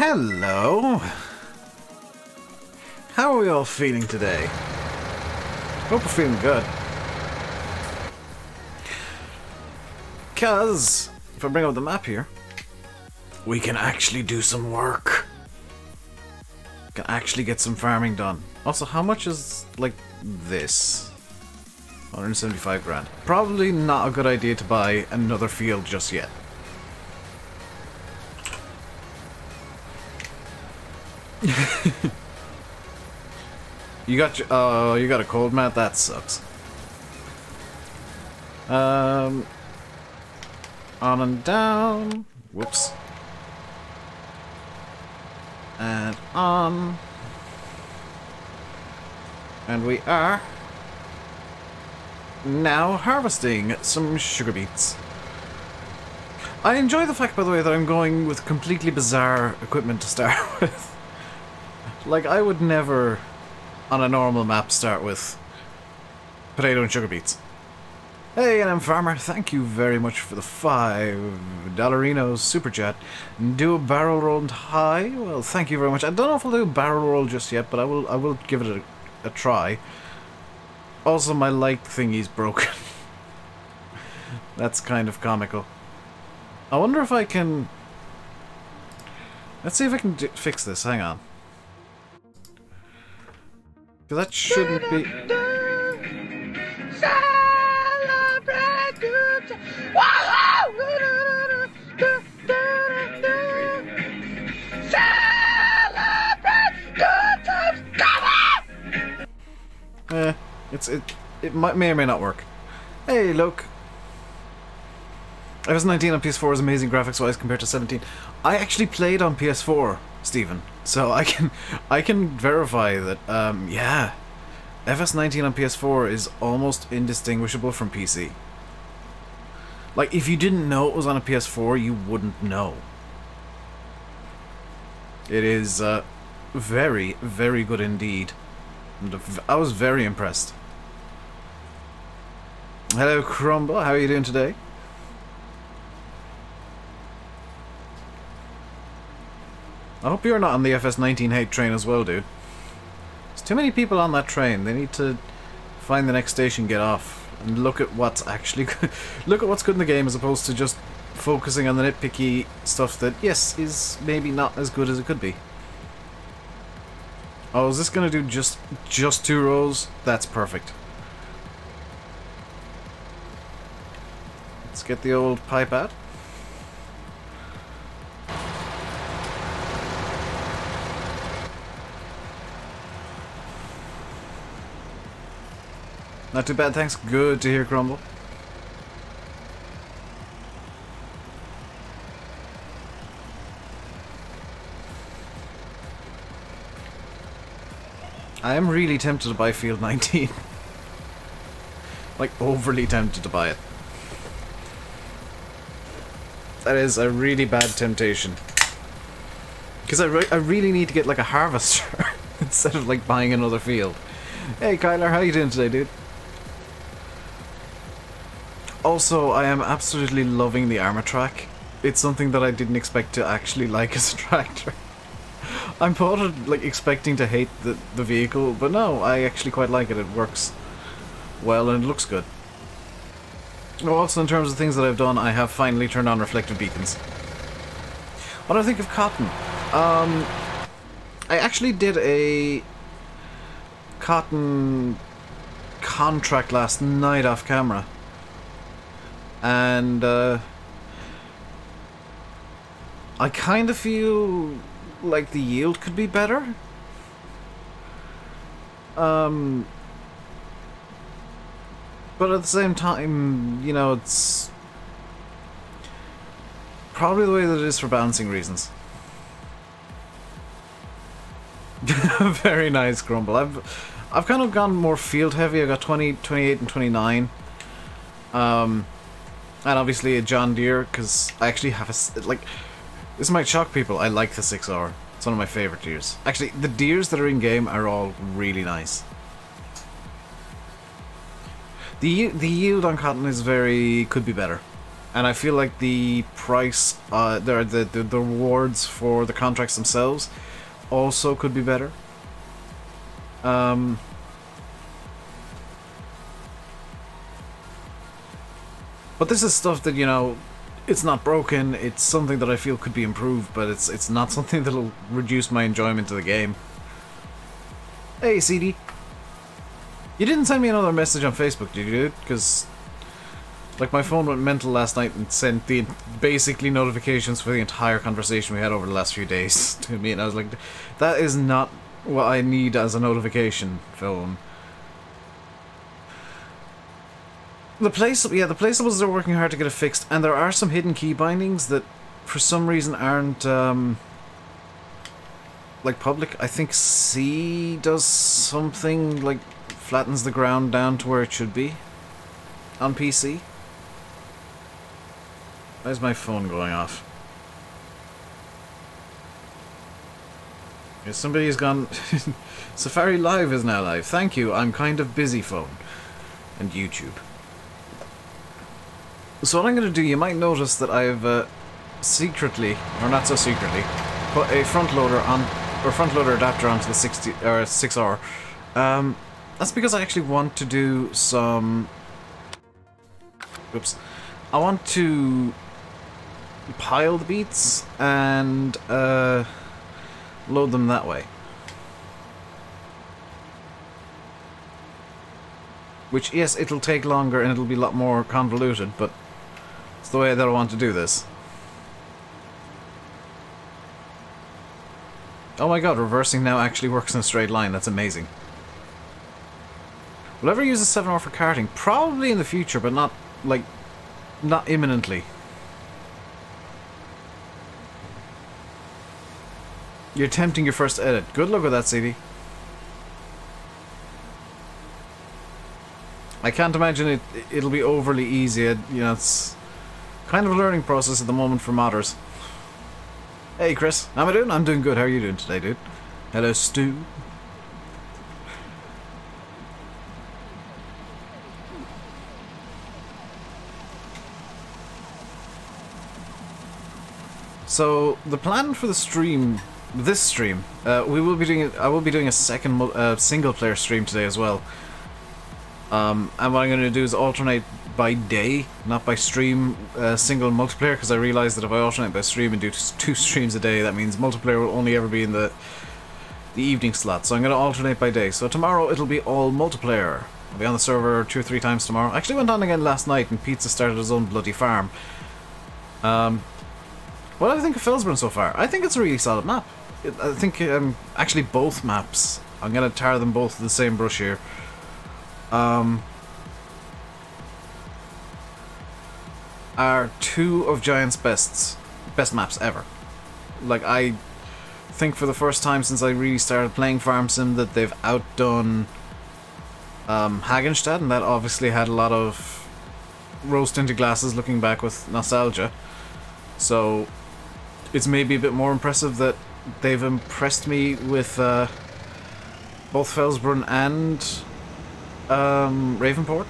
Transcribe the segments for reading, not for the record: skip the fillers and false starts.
Hello! How are we all feeling today? Hope we're feeling good. Because, if I bring up the map here, we can actually do some work. Can actually get some farming done. Also, how much is, like, this? 175 grand. Probably not a good idea to buy another field just yet. You got you got a cold mat? That sucks. On and down. Whoops. And on. And we are now harvesting some sugar beets. I enjoy the fact, by the way, that I'm going with completely bizarre equipment to start with. Like, I would never, on a normal map, start with potato and sugar beets. Hey, and I'm Farmer. Thank you very much for the $5 super chat. Do a barrel roll and high? Well, thank you very much. I don't know if I'll do a barrel roll just yet, but I will give it a try. Also, my like thingy's broken. That's kind of comical. I wonder if I can... Let's see if I can fix this. Hang on. Because that shouldn't be... Celebrate good times. Celebrate good times. Come on! It may or may not work. Hey, look. FS19 on PS4 is amazing graphics-wise compared to 17. I actually played on PS4, Stephen, so I can verify that. Yeah, FS19 on PS4 is almost indistinguishable from PC. Like, if you didn't know it was on a PS4, you wouldn't know. It is very, very good indeed. And I was very impressed. Hello, Crumble. How are you doing today? I hope you're not on the FS19 hate train as well, dude. There's too many people on that train. They need to find the next station, get off, and look at what's actually good. Look at what's good in the game as opposed to just focusing on the nitpicky stuff that, yes, is maybe not as good as it could be. Oh, is this gonna do just 2 rows? That's perfect. Let's get the old pipe out. Not too bad, thanks. Good to hear, Crumble. I am really tempted to buy Field 19. Like, overly tempted to buy it. That is a really bad temptation. Because I really need to get, like, a harvester instead of, like, buying another field. Hey, Kyler, how you doing today, dude? Also, I am absolutely loving the armor track. It's something that I didn't expect to actually like as a tractor. I'm like expecting to hate the vehicle, but no, I actually quite like it. It works well and it looks good. Also, in terms of things that I've done, I have finally turned on reflective beacons. What do I think of cotton? I actually did a cotton contract last night off camera. And I kind of feel like the yield could be better. But at the same time, you know, it's probably the way that it is for balancing reasons. Very nice, Grumble. I've kind of gone more field heavy. I got 20, 28, and 29. And obviously a John Deere, because I actually have a... Like, this might shock people, I like the 6R. It's one of my favourite Deeres. Actually, the Deeres that are in-game are all really nice. The yield on cotton is could be better. And I feel like the price, the rewards for the contracts themselves also could be better. But this is stuff that, you know, it's not broken, it's something that I feel could be improved, but it's not something that'll reduce my enjoyment of the game. Hey, CD. You didn't send me another message on Facebook, did you, dude? Because, like, my phone went mental last night and sent the basically notifications for the entire conversation we had over the last few days to me, and I was like, that is not what I need as a notification phone. The placeables are working hard to get it fixed, and there are some hidden key bindings that, for some reason, aren't, like, public. I think C does something, like, flattens the ground down to where it should be on PC. Why is my phone going off? Yeah, somebody has gone... Safari Live is now live. Thank you, I'm kind of busy, phone. And YouTube. So what I'm going to do, you might notice that I've secretly, or not so secretly, put a front loader on, or front loader adapter onto the 6R. That's because I actually want to do some... Oops. I want to pile the beats and load them that way. Which, yes, it'll take longer and it'll be a lot more convoluted, but it's the way that I want to do this. Oh my god, reversing now actually works in a straight line. That's amazing. Will I ever use a 7R for karting? Probably in the future, but not, like, not imminently. You're attempting your first edit. Good luck with that, CD. I can't imagine it'll be overly easy. You know, it's kind of a learning process at the moment for modders. Hey, Chris. How am I doing? I'm doing good. How are you doing today, dude? Hello, Stu. So the plan for the stream, this stream, we will be doing. I will be doing a second single-player stream today as well. And what I'm going to do is alternate by day, not by stream, single multiplayer, because I realize that if I alternate by stream and do 2 streams a day, that means multiplayer will only ever be in the evening slot. So I'm going to alternate by day. So tomorrow it'll be all multiplayer. I'll be on the server 2 or 3 times tomorrow. I actually went on again last night, and Pizza started his own bloody farm. What do I think of Felsbrunn so far? I think it's a really solid map. I think actually both maps. I'm going to tar them both with the same brush here. Are 2 of Giant's best maps ever. Like, I think for the first time since I really started playing Farm Sim that they've outdone Hagenstadt, and that obviously had a lot of rose-tinted glasses looking back with nostalgia. So it's maybe a bit more impressive that they've impressed me with both Felsbrunn and Ravenport.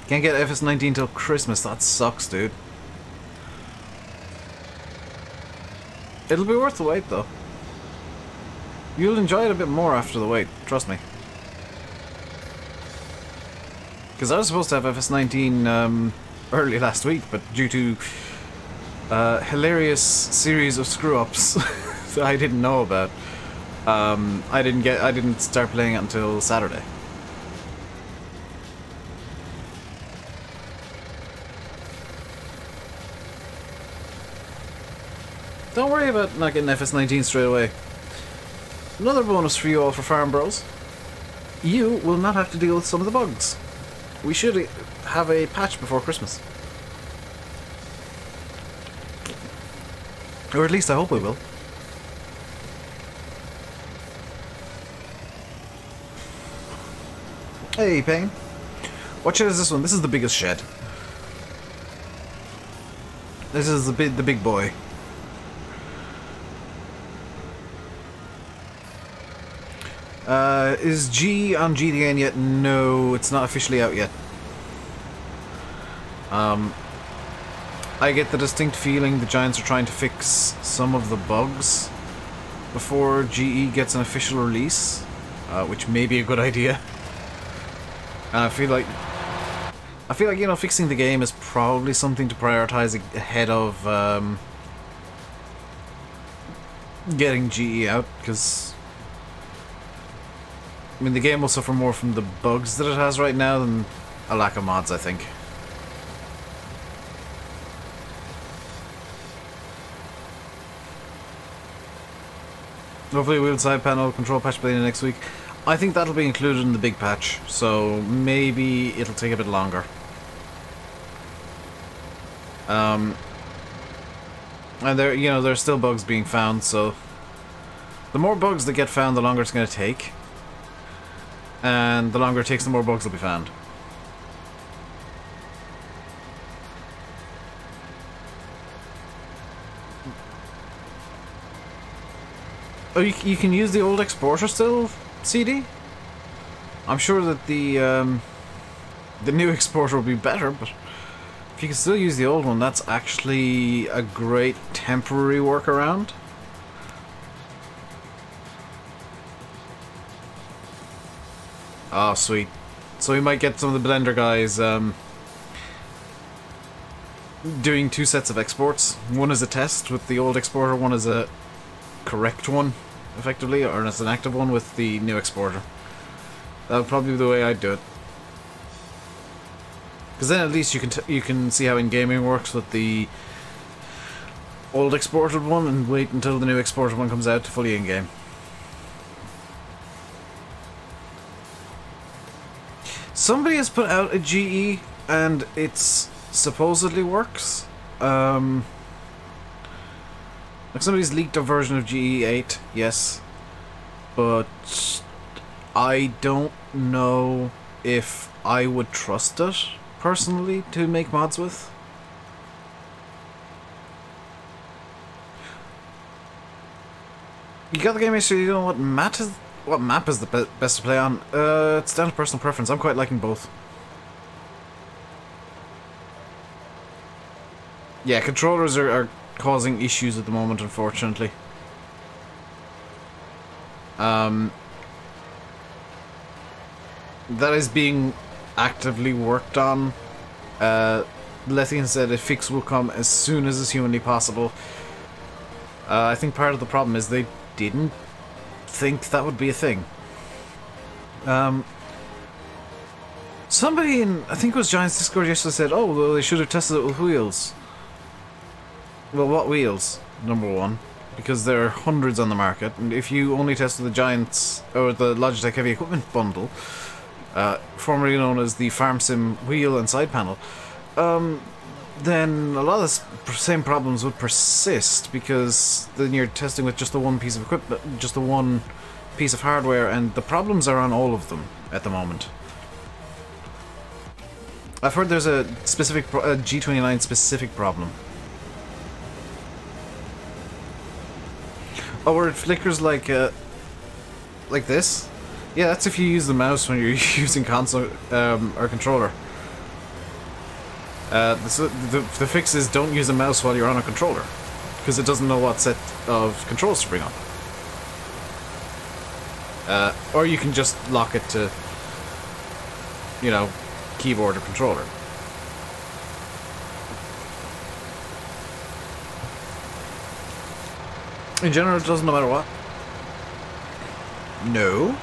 Can't get FS19 till Christmas. That sucks, dude. It'll be worth the wait, though. You'll enjoy it a bit more after the wait. Trust me. Because I was supposed to have FS19 early last week, but due to hilarious series of screw-ups that I didn't know about, I didn't start playing it until Saturday. Don't worry about not getting FS19 straight away. Another bonus for you all for Farm Bros. You will not have to deal with some of the bugs. We should have a patch before Christmas. Or at least I hope we will. Hey, Payne. What shed is this one? This is the biggest shed. This is the big boy. Is G on GDN yet? No, it's not officially out yet. I get the distinct feeling the Giants are trying to fix some of the bugs before GE gets an official release, which may be a good idea. And I feel like, you know, fixing the game is probably something to prioritize ahead of getting GE out, because I mean the game will suffer more from the bugs that it has right now than a lack of mods, I think. Hopefully wheel side panel control patch by the end of next week. I think that'll be included in the big patch, so maybe it'll take a bit longer. And there's still bugs being found, so the more bugs that get found, the longer it's going to take. And the longer it takes, the more bugs will be found. Oh, you can use the old exporter still, CD? I'm sure that the new exporter will be better, but if you can still use the old one, that's actually a great temporary workaround. Oh, sweet. So we might get some of the Blender guys doing 2 sets of exports. One is a test with the old exporter, one is a correct one, effectively, or as an active one with the new exporter. That would probably be the way I'd do it. Because then at least you can see how in-gaming works with the old exported one and wait until the new exported one comes out to fully in-game. Somebody has put out a GE and it's supposedly works. Like somebody's leaked a version of GE8, yes, but I don't know if I would trust it personally to make mods with. You got the game history, you know what map is the best to play on? It's down to personal preference. I'm quite liking both. Yeah, controllers are causing issues at the moment, unfortunately. That is being actively worked on. Lethian said a fix will come as soon as is humanly possible. I think part of the problem is they didn't think that would be a thing. Somebody in, I think it was Giants Discord yesterday, said, oh, well, they should have tested it with wheels. Well, what wheels? Number one, because there are hundreds on the market, and if you only tested the Giants, or the Logitech Heavy Equipment bundle, formerly known as the Farm Sim wheel and side panel, then a lot of the same problems would persist, because then you're testing with just the one piece of equipment, just the one piece of hardware, and the problems are on all of them at the moment. I've heard there's a specific G29 specific problem. Oh, where it flickers like this? Yeah, that's if you use the mouse when you're using console or controller. The fix is don't use a mouse while you're on a controller, because it doesn't know what set of controls to bring on. Or you can just lock it to, you know, keyboard or controller. In general, it doesn't, no matter what. No.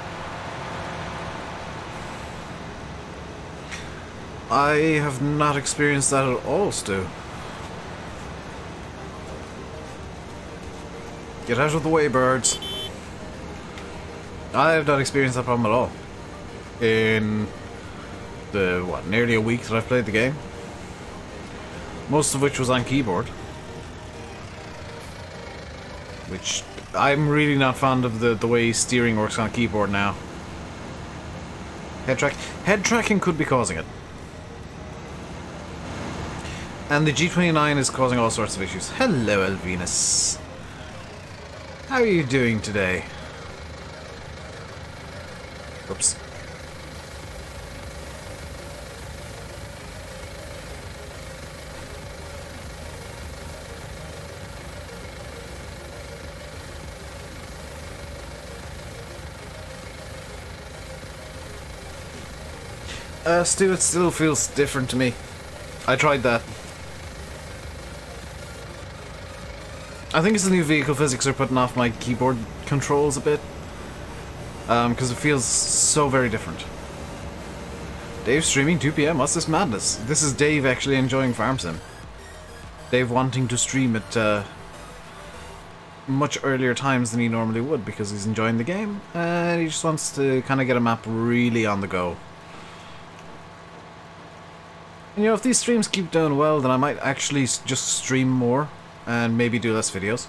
I have not experienced that at all, Stu. Get out of the way, birds. I have not experienced that problem at all. In the, what, nearly a week that I've played the game. Most of which was on keyboard. Which, I'm really not fond of the way steering works on a keyboard now. Head tracking could be causing it. And the G29 is causing all sorts of issues. Hello, Elvinus. How are you doing today? Oops. Stu, it still feels different to me. I tried that. I think it's the new vehicle physics are putting off my keyboard controls a bit. Because it feels so very different. Dave streaming 2 PM? What's this madness? This is Dave actually enjoying Farm Sim. Dave wanting to stream at much earlier times than he normally would because he's enjoying the game. And he just wants to kind of get a map really on the go. And, you know, if these streams keep doing well, then I might actually just stream more and maybe do less videos.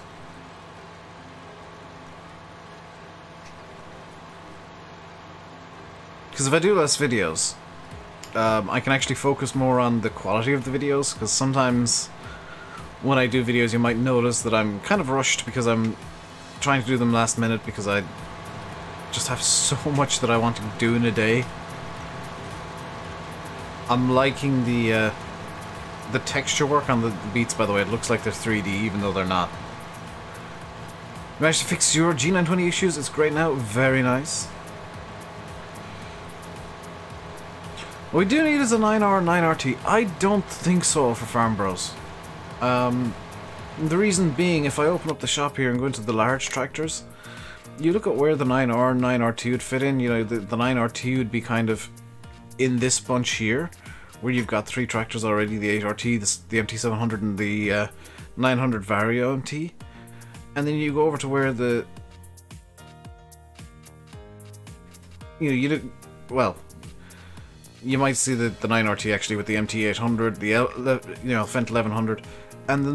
Because if I do less videos, I can actually focus more on the quality of the videos, because sometimes when I do videos you might notice that I'm kind of rushed because I'm trying to do them last minute because I just have so much that I want to do in a day. I'm liking the texture work on the beats, by the way. It looks like they're 3D even though they're not. You managed to fix your G920 issues, it's great now, very nice. What we do need is a 9R, 9RT. I don't think so for Farm Bros. The reason being, if I open up the shop here and go into the large tractors, you look at where the 9R, 9RT would fit in, you know, the 9RT would be kind of in this bunch here, where you've got 3 tractors already, the 8RT, the MT700 and the 900 Vario MT. And then you go over to where the... You know, you look... Well... You might see the 9RT actually with the MT800, the Fent 1100, and the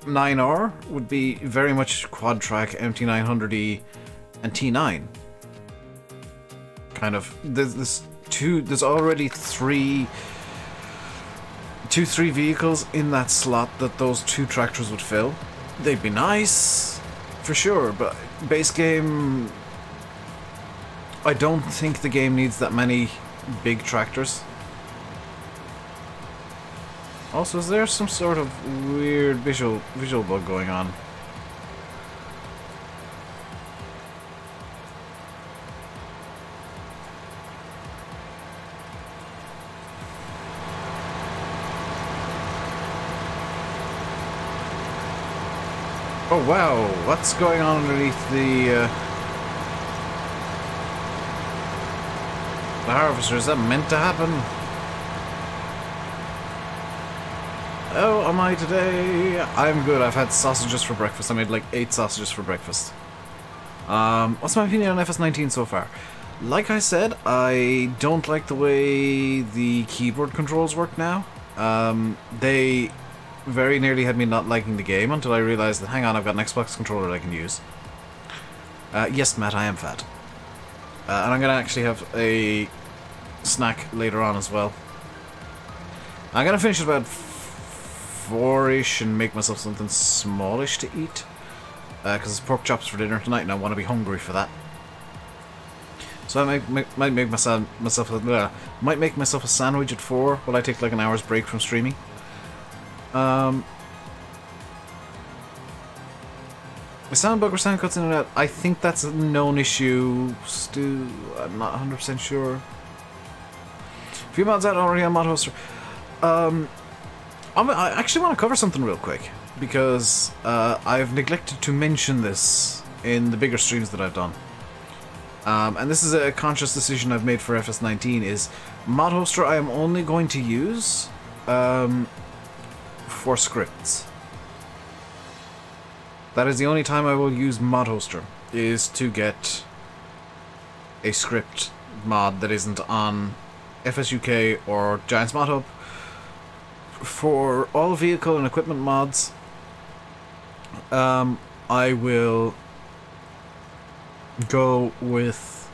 9R would be very much quad track MT900E and T9. Kind of. There's already three vehicles in that slot that those 2 tractors would fill. They'd be nice, for sure, but base game... I don't think the game needs that many big tractors. Also, is there some sort of weird visual bug going on? Oh wow, what's going on underneath the harvester? Is that meant to happen? Oh, am I today? I'm good. I've had sausages for breakfast. I made like 8 sausages for breakfast. What's my opinion on FS19 so far? Like I said, I don't like the way the keyboard controls work now. They very nearly had me not liking the game until I realized that, hang on, I've got an Xbox controller I can use. Yes, Matt, I am fat. And I'm going to actually have a snack later on as well. I'm going to finish at about 4-ish and make myself something smallish to eat. Because it's pork chops for dinner tonight and I want to be hungry for that. So I might make myself a sandwich at 4 while I take like an hour's break from streaming. The sound bug or sound cuts in and out, I think that's a known issue, Stu. I'm not 100% sure. A few mods out already on Mod Hoster. I actually want to cover something real quick, because I've neglected to mention this in the bigger streams that I've done. And this is a conscious decision I've made for FS19, is Mod Hoster I am only going to use for scripts. That is the only time I will use Mod Hoster, is to get a script mod that isn't on FSUK or Giants Mod Hub. For all vehicle and equipment mods, I will go with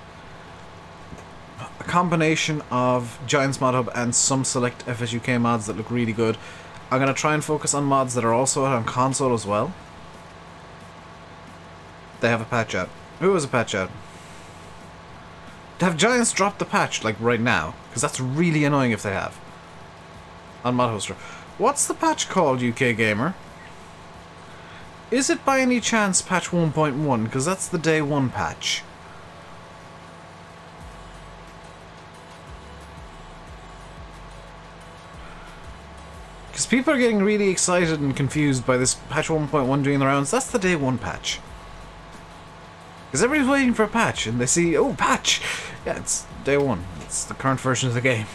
a combination of Giants Mod Hub and some select FSUK mods that look really good. I'm going to try and focus on mods that are also out on console as well. They have a patch out. Who has a patch out? Have Giants dropped the patch, like, right now? Because that's really annoying if they have. On Mod Hoster. What's the patch called, UK Gamer? Is it by any chance patch 1.1? Because that's the day 1 patch. Because people are getting really excited and confused by this patch 1.1 doing the rounds. That's the day 1 patch. Because everybody's waiting for a patch, and they see, oh, patch! Yeah, it's day 1. It's the current version of the game.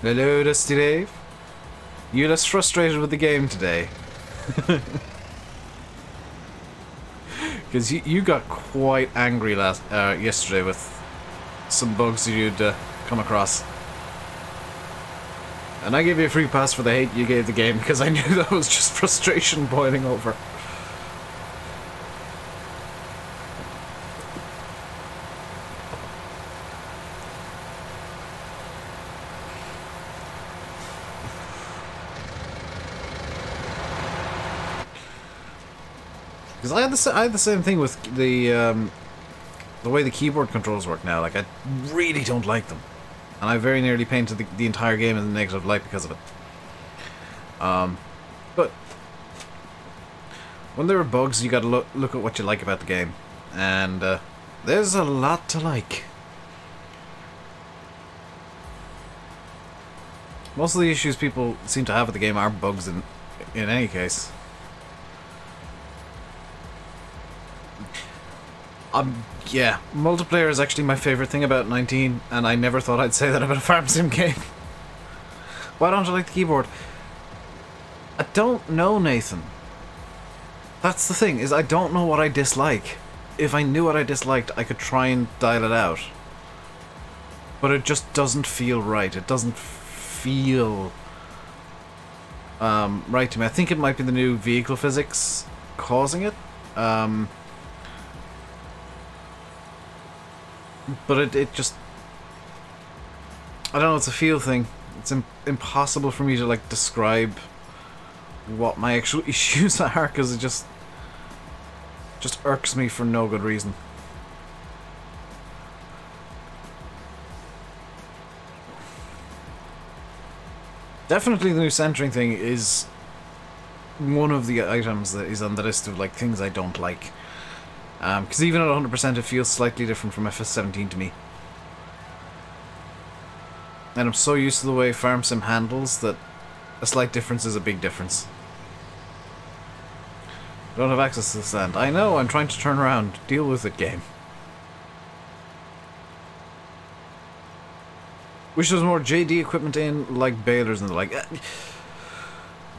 Hello, Dusty Dave. You less frustrated with the game today. Because you got quite angry yesterday with some bugs that you'd come across. And I gave you a free pass for the hate you gave the game because I knew that was just frustration boiling over. Because I had the same thing with the way the keyboard controls work now. Like, I really don't like them. And I very nearly painted the entire game in a negative light because of it. But when there are bugs, you gotta look at what you like about the game. And there's a lot to like. Most of the issues people seem to have with the game are bugs in any case. Yeah, multiplayer is actually my favourite thing about 19, and I never thought I'd say that about a farm sim game. Why don't I like the keyboard? I don't know, Nathan. That's the thing, is I don't know what I dislike. If I knew what I disliked, I could try and dial it out. But it just doesn't feel right. It doesn't feel right to me. I think it might be the new vehicle physics causing it. But it just... I don't know, it's a feel thing. It's impossible for me to, like, describe what my actual issues are, because it just irks me for no good reason. Definitely the new centering thing is one of the items that is on the list of, like, things I don't like. Because even at 100% it feels slightly different from FS17 to me. And I'm so used to the way Farm Sim handles that a slight difference is a big difference. I don't have access to the stand. I know, I'm trying to turn around. Deal with it, game. Wish there was more JD equipment in, like balers and the like.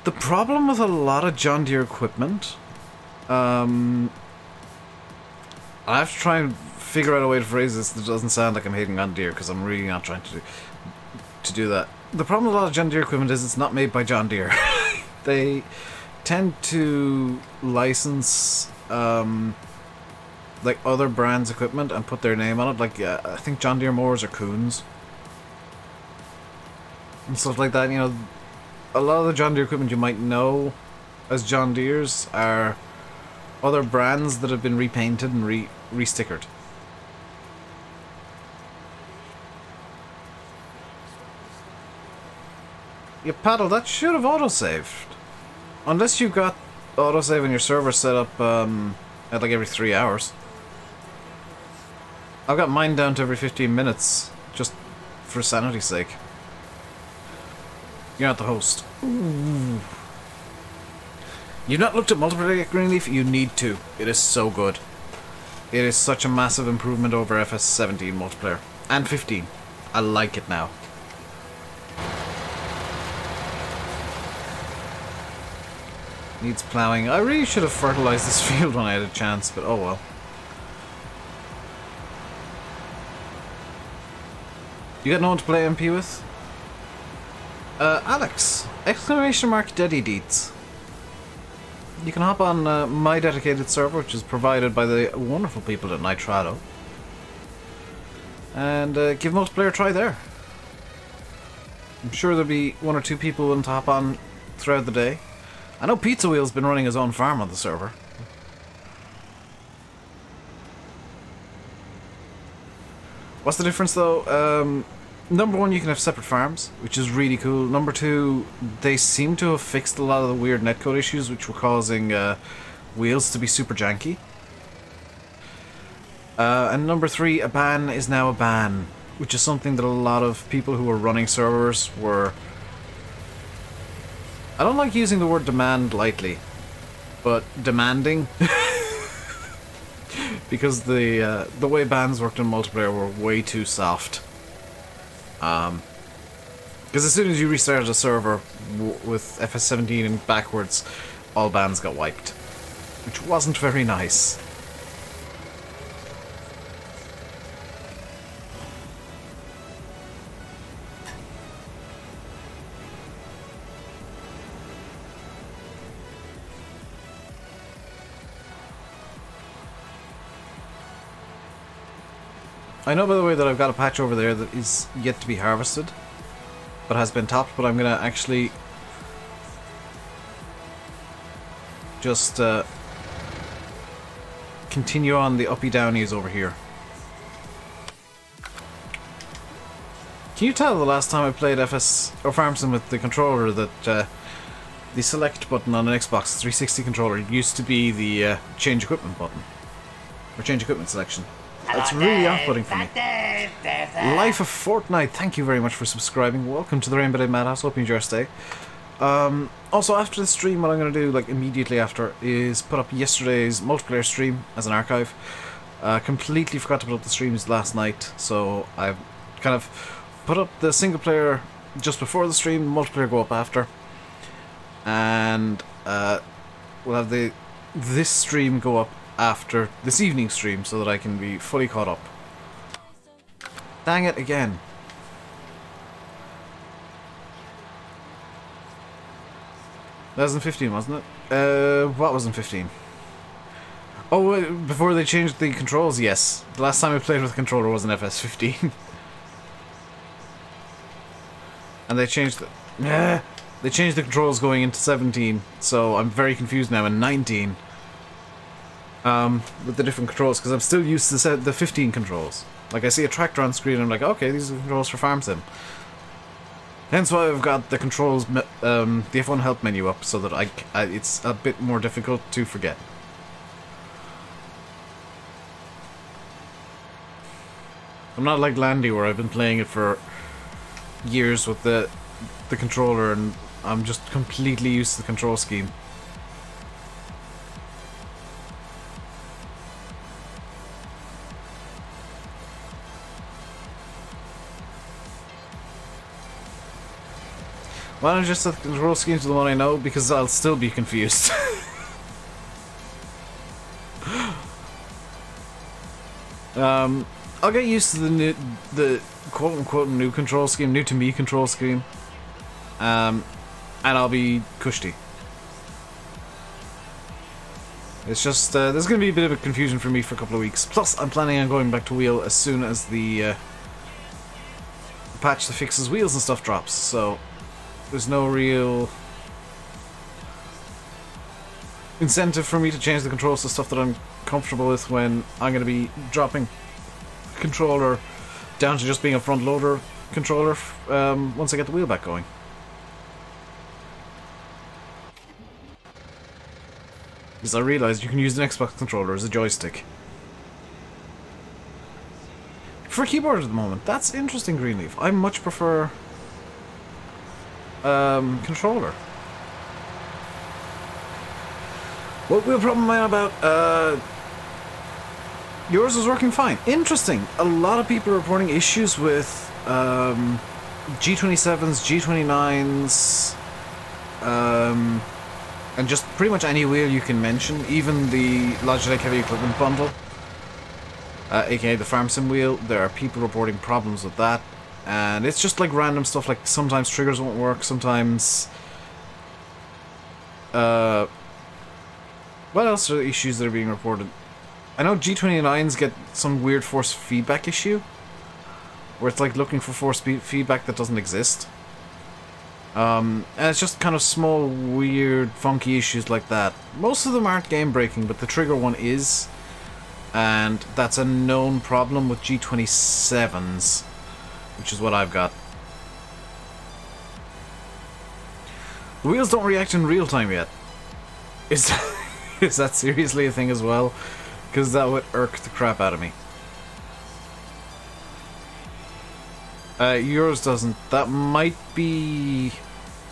The problem with a lot of John Deere equipment... I have to try and figure out a way to phrase this that doesn't sound like I'm hating on Deere, because I'm really not trying to do that. The problem with a lot of John Deere equipment is it's not made by John Deere. They tend to license like other brands' equipment and put their name on it. Like I think John Deere mowers are Coons and stuff like that. You know, a lot of the John Deere equipment you might know as John Deere's are other brands that have been repainted and restickered. Yeah, Paddle, that should have autosaved. Unless you got autosave on your server set up at like every 3 hours. I've got mine down to every 15 minutes, just for sanity's sake. You're not the host. Ooh. You've not looked at multiplayer Greenleaf? You need to. It is so good. It is such a massive improvement over FS17 multiplayer. And 15. I like it now. Needs ploughing. I really should have fertilized this field when I had a chance, but oh well. You got no one to play MP with? Alex! Exclamation mark Daddy Deeds. You can hop on my dedicated server, which is provided by the wonderful people at Nitrado, and give multiplayer a try there. I'm sure there'll be 1 or 2 people willing to hop on throughout the day. I know Pizza Wheel's been running his own farm on the server. What's the difference though? Number one, you can have separate farms, which is really cool. Number two, they seem to have fixed a lot of the weird netcode issues which were causing wheels to be super janky. And number three, a ban is now a ban, which is something that a lot of people who were running servers were... I don't like using the word demand lightly, but demanding. Because the way bans worked in multiplayer were way too soft. Because as soon as you restarted a server with FS17 and backwards, all bans got wiped, which wasn't very nice. I know, by the way, that I've got a patch over there that is yet to be harvested, but has been topped, but I'm gonna actually just continue on the uppy downies over here. Can you tell the last time I played FS or Farm Sim with the controller that the select button on an Xbox 360 controller used to be the change equipment button, or change equipment selection? That's really off-putting for me. Life of Fortnite, thank you very much for subscribing. Welcome to the RainbowDave Madhouse. Hope you enjoy your stay. Also, after the stream, what I'm going to do, like immediately after, is put up yesterday's multiplayer stream as an archive. Completely forgot to put up the streams last night, so I've kind of put up the single player just before the stream, multiplayer go up after, and we'll have this stream go up after this evening's stream so that I can be fully caught up. Dang it again. That was in 15, wasn't it? What was in 15? Oh, before they changed the controls, yes. The last time I played with a controller was in FS15. And they changed the... They changed the controls going into 17, so I'm very confused now in 19. With the different controls, because I'm still used to the 15 controls. Like, I see a tractor on screen and I'm like, okay, these are the controls for Farm Sim. Hence why I've got the controls, the F1 help menu up, so that it's a bit more difficult to forget. I'm not like Landy, where I've been playing it for years with the controller, and I'm just completely used to the control scheme. Why don't I just set the control scheme to the one I know, because I'll still be confused. I'll get used to the quote-unquote new control scheme, new to me control scheme, and I'll be cushy. It's just, there's going to be a bit of a confusion for me for a couple of weeks. Plus, I'm planning on going back to wheel as soon as the patch that fixes wheels and stuff drops, so there's no real incentive for me to change the controls to stuff that I'm comfortable with when I'm going to be dropping the controller down to just being a front loader controller once I get the wheel back going. Because I realised you can use an Xbox controller as a joystick. For a keyboard at the moment. That's interesting, Greenleaf. I much prefer controller. What wheel problem am I on about? Yours is working fine. Interesting. A lot of people are reporting issues with G27s, G29s, and just pretty much any wheel you can mention, even the Logitech Heavy Equipment Bundle, aka the Farm Sim wheel. There are people reporting problems with that. And it's just like random stuff, like sometimes triggers won't work, sometimes... what else are the issues that are being reported? I know G29s get some weird force feedback issue, where it's like looking for force feedback that doesn't exist. And it's just kind of small, weird, funky issues like that. Most of them aren't game-breaking, but the trigger one is. And that's a known problem with G27s, which is what I've got. The wheels don't react in real time yet. Is that seriously a thing as well? Because that would irk the crap out of me. Yours doesn't. That might be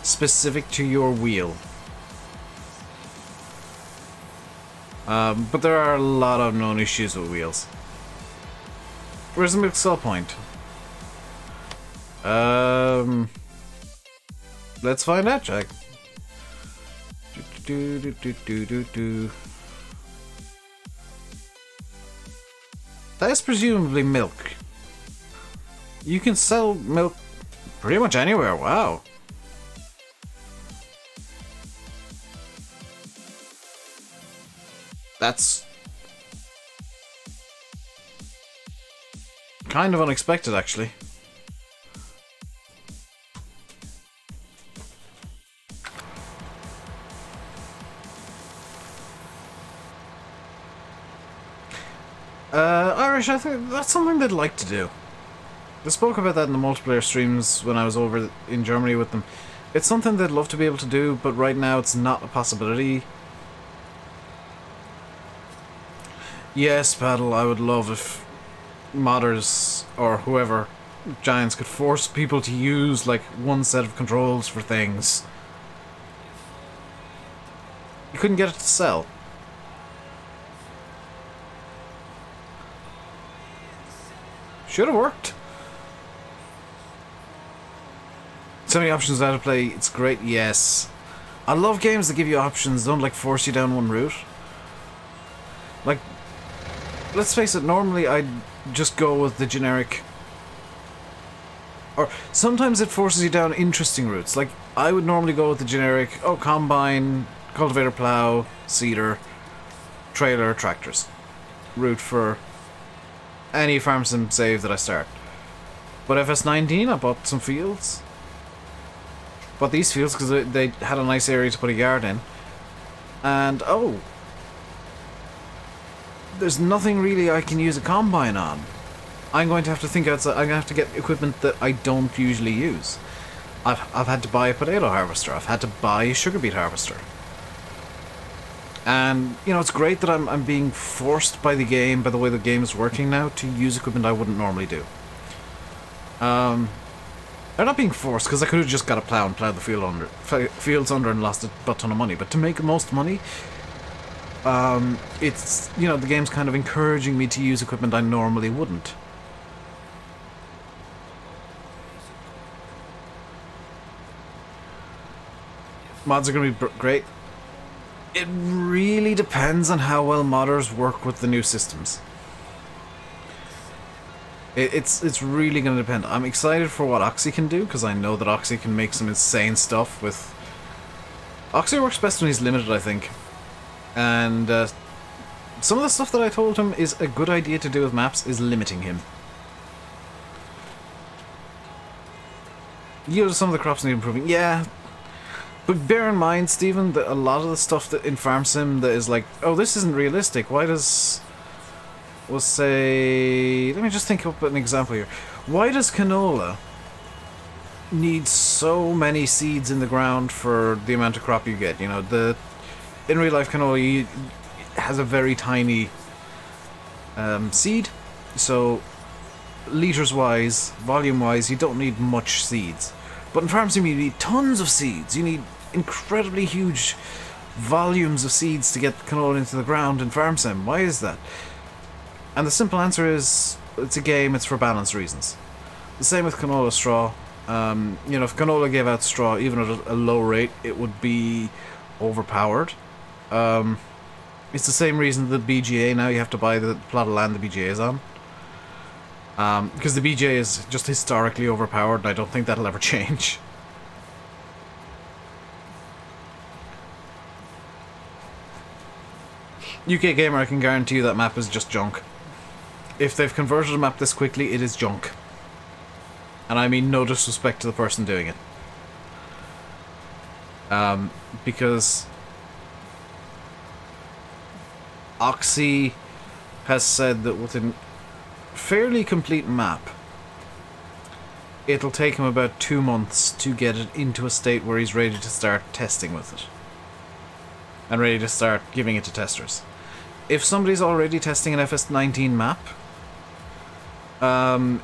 specific to your wheel. But there are a lot of known issues with wheels. Where's the milk sell point? Let's find out, Jack. That is presumably milk. You can sell milk pretty much anywhere, wow. That's kind of unexpected, actually. Irish, I think that's something they'd like to do. They spoke about that in the multiplayer streams when I was over in Germany with them. It's something they'd love to be able to do, but right now it's not a possibility. Yes, Paddle, I would love if modders or whoever, Giants, could force people to use like one set of controls for things. You couldn't get it to sell. Should have worked. So many options how to play, it's great, yes. I love games that give you options, don't like force you down one route. Like, let's face it, normally I'd just go with the generic. Or sometimes it forces you down interesting routes. Like, I would normally go with the generic, oh, combine, cultivator, plow, seeder, trailer, tractors route for any farm sim save that I start. But FS19, I bought some fields. Bought these fields because they had a nice area to put a yard in. And, oh, there's nothing really I can use a combine on. I'm going to have to think outside. I'm going to have to get equipment that I don't usually use. I've had to buy a potato harvester. I've had to buy a sugar beet harvester. And, you know, it's great that I'm being forced by the game, by the way the game is working now, to use equipment I wouldn't normally do. They're not being forced, because I could have just got a plow and plowed the fields under and lost a butt ton of money. But to make the most money, it's, you know, the game's kind of encouraging me to use equipment I normally wouldn't. Mods are going to be great. It really depends on how well modders work with the new systems. It's really going to depend. I'm excited for what Oxy can do, because I know that Oxy can make some insane stuff with... Oxy works best when he's limited, I think. And some of the stuff that I told him is a good idea to do with maps is limiting him. You know, some of the crops need improving. Yeah. But bear in mind, Stephen, that a lot of the stuff that in Farm Sim that is like, oh, this isn't realistic. Why does... We'll say... Let me just think up an example here. Why does canola need so many seeds in the ground for the amount of crop you get? You know, in real life canola has a very tiny seed, so liters-wise, volume-wise, you don't need much seeds. But in Farm Sim you need tons of seeds. You need incredibly huge volumes of seeds to get canola into the ground in Farm Sim. Why is that? And the simple answer is, it's a game, it's for balance reasons. The same with canola straw. You know, if canola gave out straw, even at a low rate, it would be overpowered. It's the same reason that BGA now you have to buy the plot of land the BGA is on. Because the BGA is just historically overpowered, and I don't think that'll ever change. UK Gamer, I can guarantee you that map is just junk. If they've converted a map this quickly, it is junk. And I mean no disrespect to the person doing it. Because Oxy has said that with a fairly complete map, it'll take him about 2 months to get it into a state where he's ready to start testing with it. And ready to start giving it to testers. If somebody's already testing an FS19 map,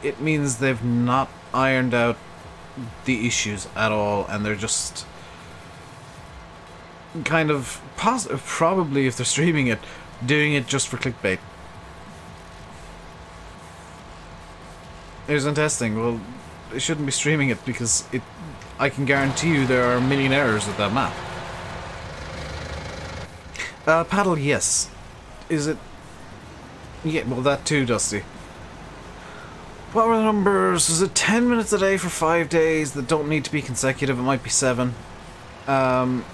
it means they've not ironed out the issues at all, and they're just kind of probably, if they're streaming it, doing it just for clickbait. There's testing. Well, they shouldn't be streaming it because I can guarantee you there are a million errors with that map. Paddle, yes. Is it? Yeah, well, that too, Dusty. What were the numbers? Is it 10 minutes a day for 5 days that don't need to be consecutive? It might be 7. And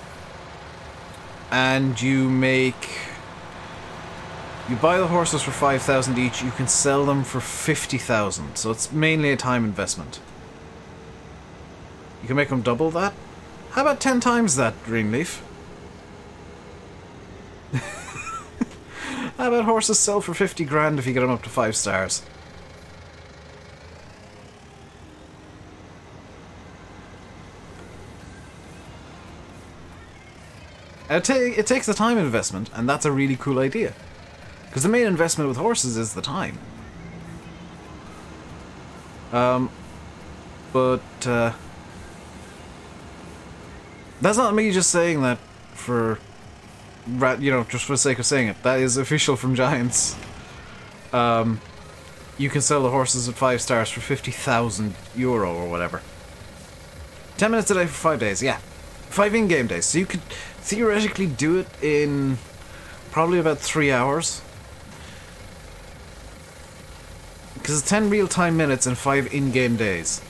you buy the horses for 5,000 each, you can sell them for 50,000, so it's mainly a time investment. You can make them double that? How about 10 times that, Greenleaf? How about horses sell for 50 grand if you get them up to 5 stars? It takes the time investment, and that's a really cool idea. Because the main investment with horses is the time. But that's not me just saying that for, just for the sake of saying it. That is official from Giants. You can sell the horses at 5 stars for 50,000 euro or whatever. 10 minutes a day for 5 days, yeah. 5 in-game days. So you could theoretically do it in probably about 3 hours. Because it's 10 real-time minutes and 5 in-game days.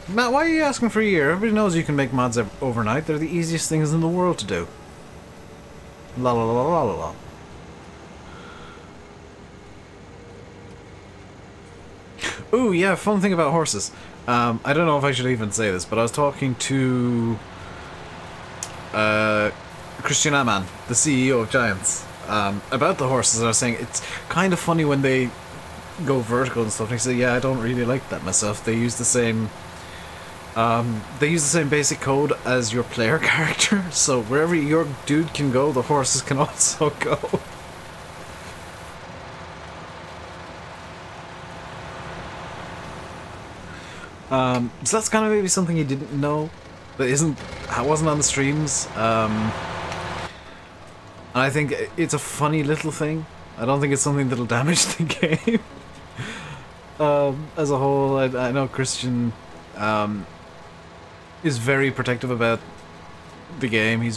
Matt, why are you asking for a year? Everybody knows you can make mods overnight. They're the easiest things in the world to do. La la la la la la. Ooh, yeah, fun thing about horses. I don't know if I should even say this, but I was talking to Christian Amann, the CEO of Giants, about the horses, and I was saying it's kind of funny when they go vertical and stuff, and he said, yeah, I don't really like that myself. They use the same basic code as your player character, so wherever your dude can go, the horses can also go. So that's kind of maybe something you didn't know, that wasn't on the streams. And I think it's a funny little thing. I don't think it's something that'll damage the game. As a whole, I know Christian is very protective about the game. He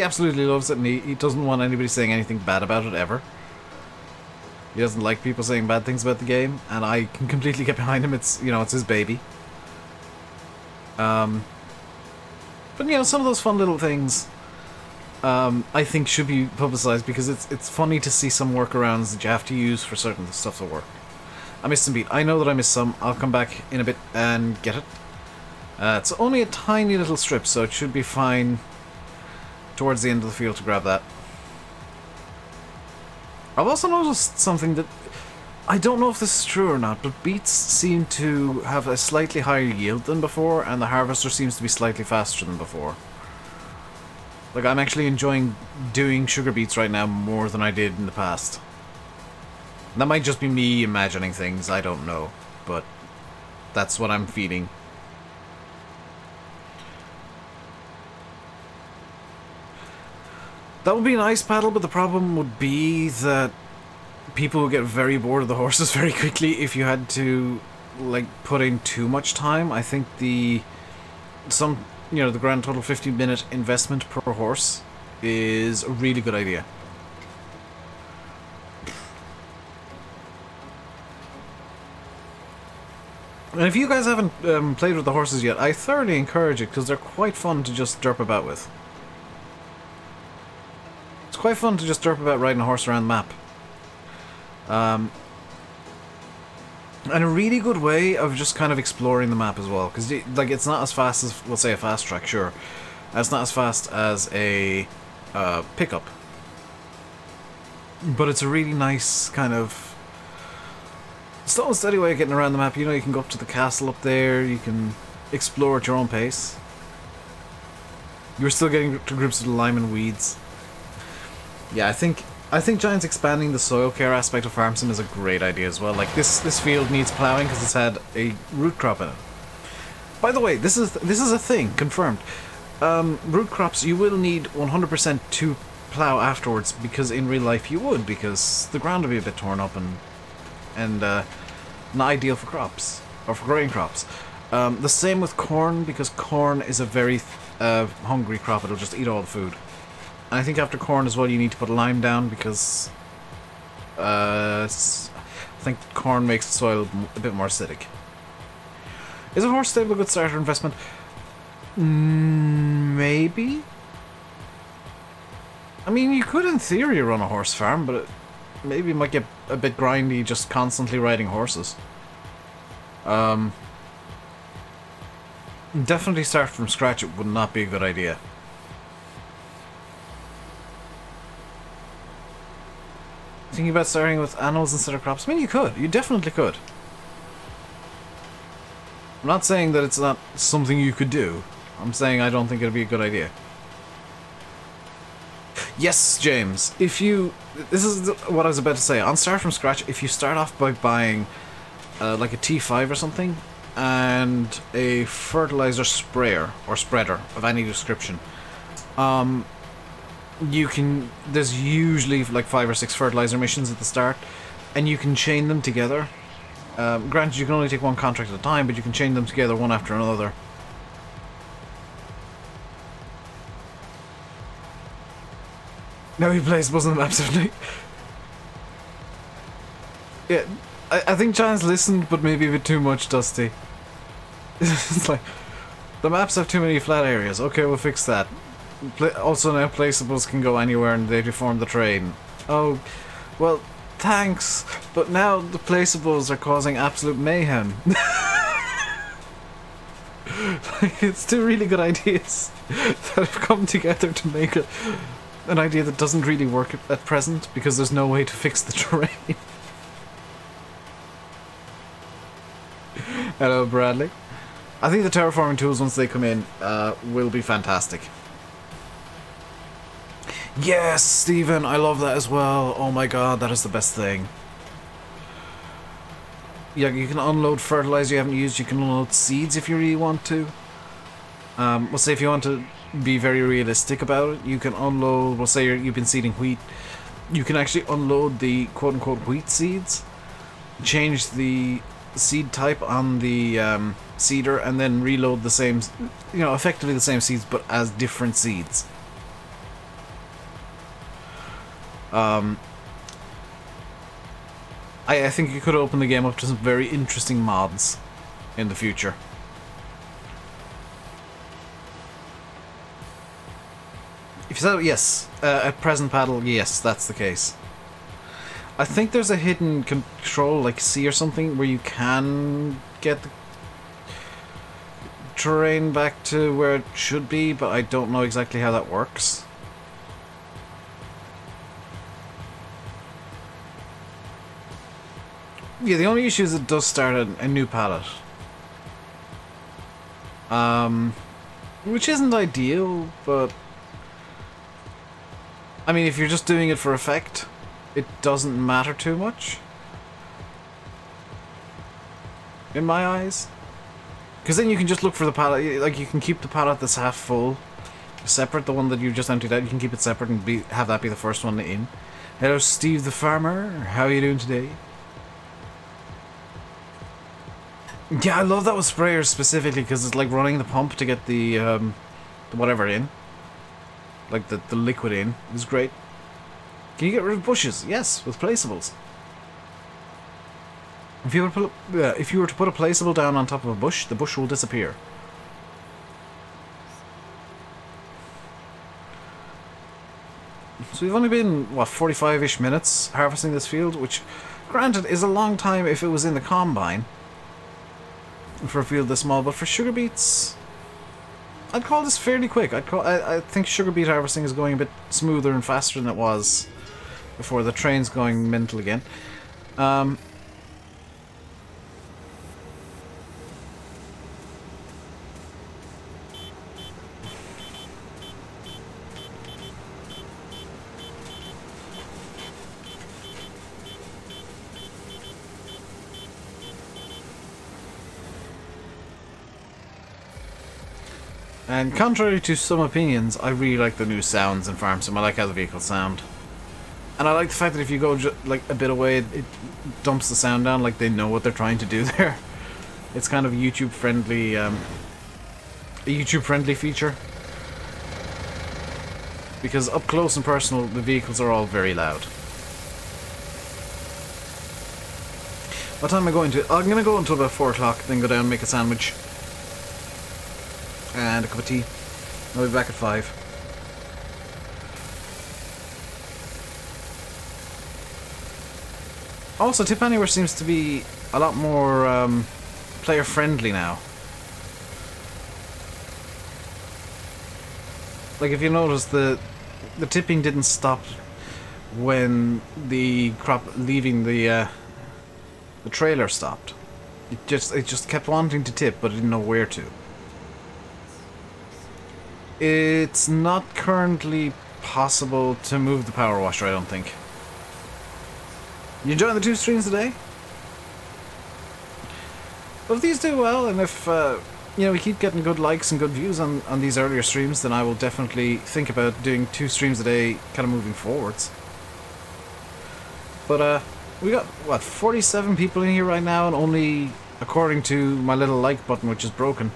absolutely loves it, and he doesn't want anybody saying anything bad about it ever. He doesn't like people saying bad things about the game, and I can completely get behind him. It's his baby. But some of those fun little things, I think should be publicized, because it's funny to see some workarounds that you have to use for certain stuff to work. I missed some beat. I know that I missed some. I'll come back in a bit and get it. It's only a tiny little strip, so it should be fine towards the end of the field to grab that. I've also noticed something that I don't know if this is true or not, but beets seem to have a slightly higher yield than before, and the harvester seems to be slightly faster than before. Like, I'm actually enjoying doing sugar beets right now more than I did in the past. That might just be me imagining things, I don't know, but that's what I'm feeling. That would be an ice paddle, but the problem would be that people would get very bored of the horses very quickly if you had to, like, put in too much time. I think the grand total 50-minute investment per horse is a really good idea. And if you guys haven't played with the horses yet, I thoroughly encourage it, because they're quite fun to just derp about with. It's quite fun to just derp about riding a horse around the map. And a really good way of just kind of exploring the map as well, because like it's not as fast as, we'll say, a fast track, sure. It's not as fast as a pickup, but it's a really nice kind of slow and steady way of getting around the map. You know, you can go up to the castle up there, you can explore at your own pace. You're still getting to grips with the lime and weeds. Yeah, I think Giants expanding the soil care aspect of Farm Sim is a great idea as well. Like this field needs plowing because it's had a root crop in it. By the way, this is a thing confirmed. Root crops you will need 100% to plow afterwards, because in real life you would, because the ground would be a bit torn up and not ideal for crops or for growing crops. The same with corn, because corn is a very hungry crop. It'll just eat all the food. And I think after corn as well, you need to put lime down, because I think corn makes the soil a bit more acidic. Is a horse stable a good starter investment? Maybe. I mean, you could in theory run a horse farm, but maybe it might get a bit grindy just constantly riding horses. Definitely start from scratch. It would not be a good idea. Thinking about starting with animals instead of crops? I mean, you could. You definitely could. I'm not saying that it's not something you could do. I'm saying I don't think it'd be a good idea. Yes, James. If you... This is what I was about to say. On Start From Scratch, if you start off by buying like a T5 or something, and a fertilizer sprayer or spreader of any description, you can... There's usually like 5 or 6 fertilizer missions at the start, and you can chain them together. Granted, you can only take one contract at a time, but you can chain them together one after another. Now he plays Puzzle Maps of Night. Yeah, I think Giants listened, but maybe a bit too much, Dusty. It's like, the maps have too many flat areas. Okay, we'll fix that. Also now placeables can go anywhere and they deform the terrain. Oh, well, thanks, but now the placeables are causing absolute mayhem. It's two really good ideas that have come together to make an idea that doesn't really work at present, because there's no way to fix the terrain. Hello, Bradley. I think the terraforming tools, once they come in, will be fantastic. Yes, Stephen, I love that as well. Oh my god, that is the best thing. Yeah, you can unload fertilizer you haven't used. You can unload seeds if you really want to. We'll say if you want to be very realistic about it, you can unload, we'll say you've been seeding wheat. You can actually unload the quote-unquote wheat seeds, change the seed type on the seeder, and then reload the same, you know, effectively the same seeds, but as different seeds. I think you could open the game up to some very interesting mods in the future. If you said yes, at present paddle, yes, that's the case. I think there's a hidden control, like C or something, where you can get the terrain back to where it should be, but I don't know exactly how that works. Yeah, the only issue is it does start a new palette. Which isn't ideal, but... I mean, if you're just doing it for effect, it doesn't matter too much. In my eyes. Because then you can just look for the palette, like you can keep the palette that's half full separate, the one that you just emptied out, you can keep it separate and have that be the first one in. Hello, Steve the Farmer, how are you doing today? Yeah, I love that with sprayers specifically, because it's like running the pump to get the whatever in. Like the liquid in. Is great. Can you get rid of bushes? Yes, with placeables. If you were to put a placeable down on top of a bush, the bush will disappear. So we've only been, what, 45-ish minutes harvesting this field, which Granted, is a long time if it was in the combine for a field this small, but for sugar beets, I'd call this fairly quick. I think sugar beet harvesting is going a bit smoother and faster than it was before. The train's going mental again. And contrary to some opinions, I really like the new sounds in Farm Sim. I like how the vehicles sound. And I like the fact that if you go like a bit away, it dumps the sound down, like they know what they're trying to do there. It's kind of a YouTube-friendly feature. Because up close and personal, the vehicles are all very loud. What time am I going to? I'm going to go until about 4 o'clock, then go down and make a sandwich. And a cup of tea. I'll be back at 5. Also, Tip Anywhere seems to be a lot more player friendly now. Like if you notice, the tipping didn't stop when the crop leaving the trailer stopped. It just kept wanting to tip, but it didn't know where to. It's not currently possible to move the power washer, I don't think. You enjoying the 2 streams today? Well, if these do well, and if you know, we keep getting good likes and good views on these earlier streams, then I will definitely think about doing 2 streams a day, kind of moving forwards. But we got what, 47 people in here right now, and only, according to my little like button, which is broken,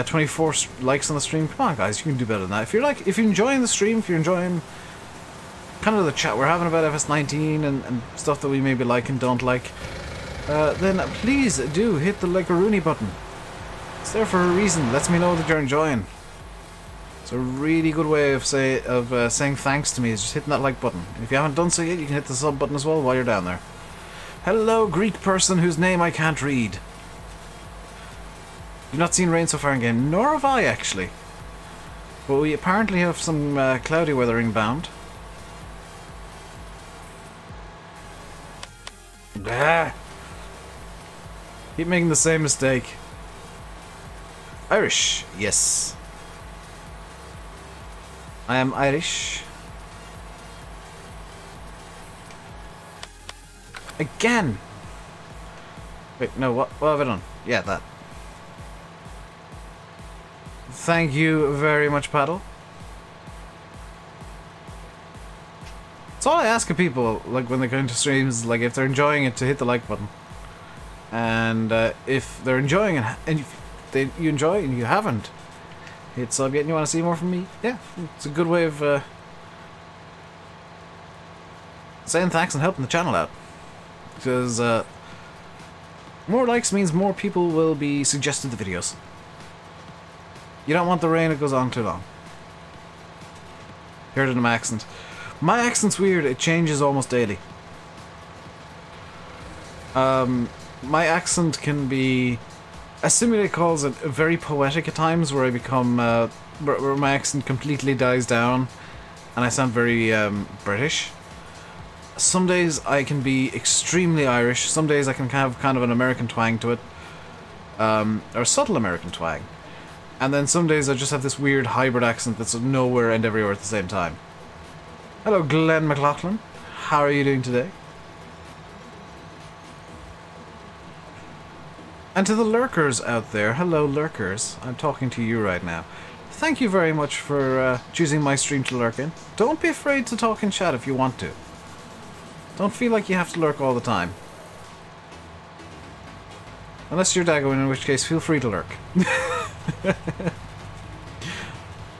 24 likes on the stream. Come on, guys, you can do better than that. If you're enjoying the stream, if you're enjoying kind of the chat we're having about FS19 and stuff that we maybe like and don't like, then please do hit the like-a-rooney button. It's there for a reason. Lets me know that you're enjoying. It's a really good way of saying thanks to me, is just hitting that like button. And if you haven't done so yet, you can hit the sub button as well while you're down there. Hello, Greek person whose name I can't read. You've not seen rain so far in game, nor have I actually. But we apparently have some cloudy weather inbound. Keep making the same mistake. Irish, yes. I am Irish. Again! Wait, no, what have I done? Yeah, that. Thank you very much, Paddle. That's all I ask of people, like when they go into streams, like if they're enjoying it, to hit the like button. And if they're enjoying it, and if you enjoy it and you haven't hit sub yet and you want to see more from me, yeah, it's a good way of saying thanks and helping the channel out. Because more likes means more people will be suggested the videos. You don't want the rain, it goes on too long. Heard it in my accent. My accent's weird, it changes almost daily. My accent can be, as Simulate calls it, very poetic at times, where I become, where my accent completely dies down, and I sound very British. Some days I can be extremely Irish, some days I can have kind of an American twang to it, or a subtle American twang. And then some days I just have this weird hybrid accent that's nowhere and everywhere at the same time. Hello, Glenn McLaughlin. How are you doing today? And to the lurkers out there, hello lurkers. I'm talking to you right now. Thank you very much for choosing my stream to lurk in. Don't be afraid to talk in chat if you want to. Don't feel like you have to lurk all the time. Unless you're Dagwin, in which case feel free to lurk.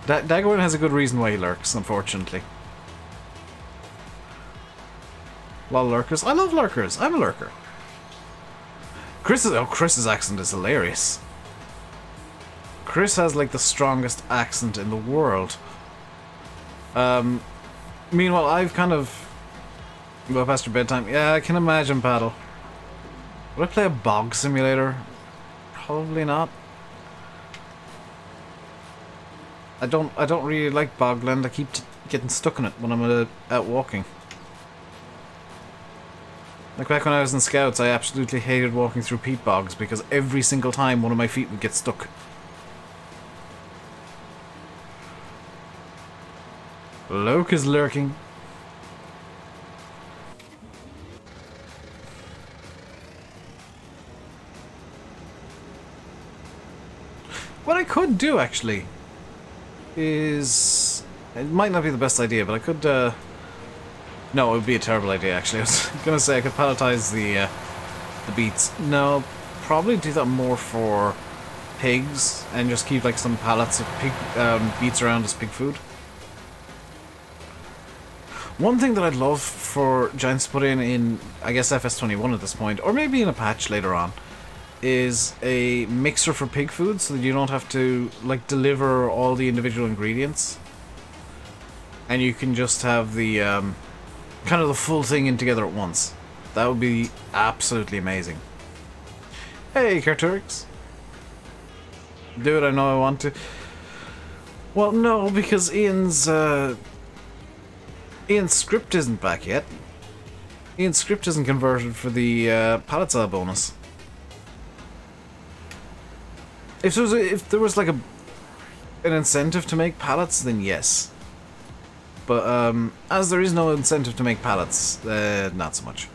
Dagwin has a good reason why he lurks, unfortunately. Lol lurkers. I love lurkers. I'm a lurker. Chris's accent is hilarious. Chris has like the strongest accent in the world. Meanwhile, I've kind of Well past your bedtime. Yeah, I can imagine, Paddle. Would I play a bog simulator? Probably not. I don't really like bogland. I keep getting stuck in it when I'm out walking. Like back when I was in Scouts, I absolutely hated walking through peat bogs because every single time one of my feet would get stuck. Loke is lurking. What I could do, actually, is... It might not be the best idea, but I could, No, it would be a terrible idea, actually. I was gonna say I could palletize the beets. No, probably do that more for pigs, and just keep, like, some pallets of pig beets around as pig food. One thing that I'd love for Giants to put in, I guess, FS21 at this point, or maybe in a patch later on, is a mixer for pig food, so that you don't have to, like, deliver all the individual ingredients. And you can just have the, kind of the full thing in together at once. That would be absolutely amazing. Hey, Carturix. Do it, I know I want to. Well, no, because Ian's script isn't back yet. Ian's script isn't converted for the pallet sale bonus. If there was like an incentive to make pallets, then yes. But as there is no incentive to make pallets, not so much.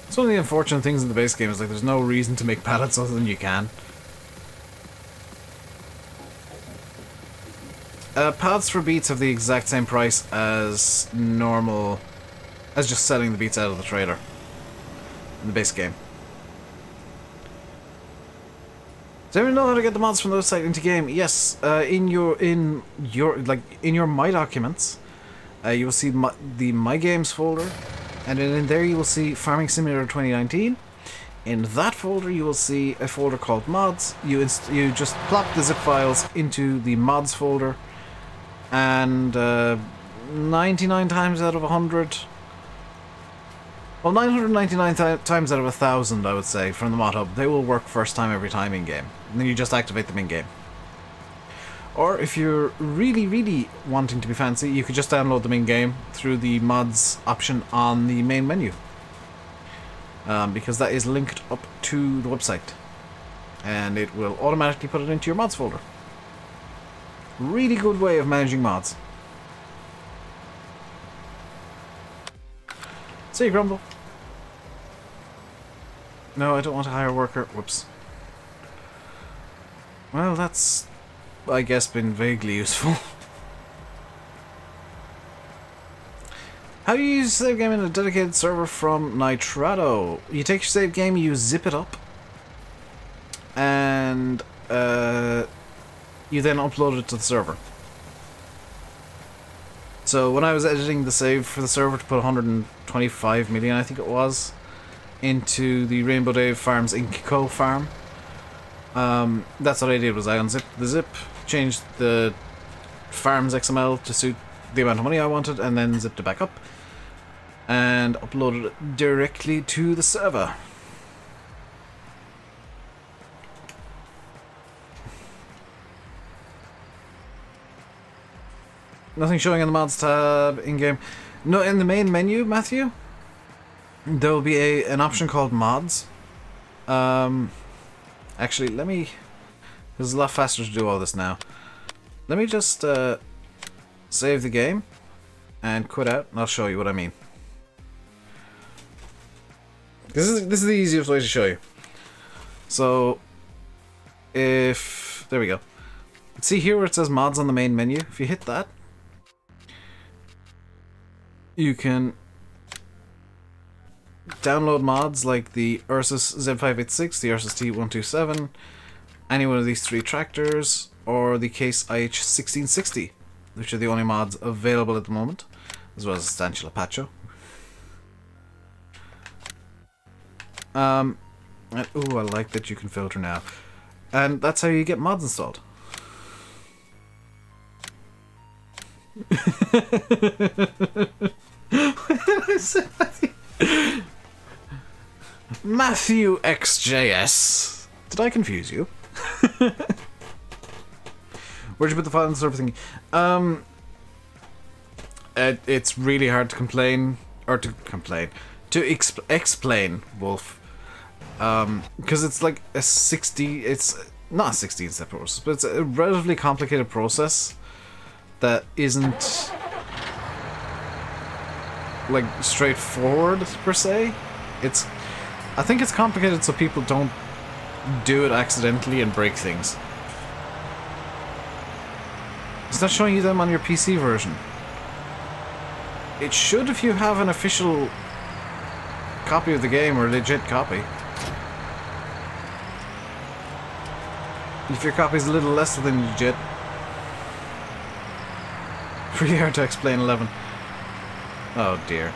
It's one of the unfortunate things in the base game is like there's no reason to make pallets other than you can. Pallets for beets have the exact same price as normal, as just selling the beets out of the trailer in the base game. Does anyone know how to get the mods from the website into game? Yes, in your My Documents, you will see the My Games folder, and then in there you will see Farming Simulator 2019. In that folder you will see a folder called Mods. You just plop the zip files into the Mods folder, and 99 times out of 100, well, 999 times out of 1,000, I would say, from the mod hub, they will work first time every time in game, and then you just activate them in game. Or if you're really wanting to be fancy, you could just download them in game through the mods option on the main menu, because that is linked up to the website, and it will automatically put it into your mods folder. Really good way of managing mods. See you, Grumble. No, I don't want to hire a worker. Whoops. Well, that's, I guess, been vaguely useful. How do you use a save game in a dedicated server from Nitrado? You take your save game, you zip it up, and you then upload it to the server. So when I was editing the save for the server to put 125 million, I think it was, into the RainbowDave Farms Inc. Co. farm, that's what I did. Was I unzipped the zip, changed the farms XML to suit the amount of money I wanted, and then zipped it back up and uploaded it directly to the server. Nothing showing in the mods tab in-game. No, in the main menu, Matthew, there will be an option called mods. Actually, let me... It's a lot faster to do all this now. Let me just save the game and quit out, and I'll show you what I mean. This is the easiest way to show you. So, if... There we go. See here where it says mods on the main menu? If you hit that, you can download mods like the Ursus Z586, the Ursus T127, any one of these three tractors, or the Case IH1660, which are the only mods available at the moment, as well as a Stanchula Pacho. Ooh, I like that you can filter now. And that's how you get mods installed. Matthew XJS. Did I confuse you? Where'd you put the file and server thingy? It's really hard to explain, Wolf. Because it's like it's not a 16-step process, but it's a relatively complicated process that isn't like straightforward per se. I think it's complicated so people don't do it accidentally and break things. It's not showing you them on your PC version. It should if you have an official copy of the game, or a legit copy. If your copy's a little less than legit. Pretty hard to explain 11. Oh dear.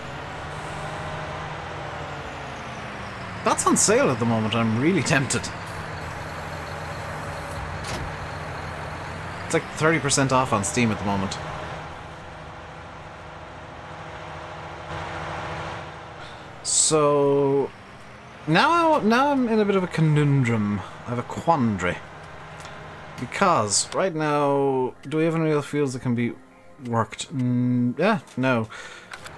That's on sale at the moment, I'm really tempted. It's like 30% off on Steam at the moment. So now I'm in a bit of a conundrum. I have a quandary. Because right now, do we have any other fields that can be worked? Yeah, no.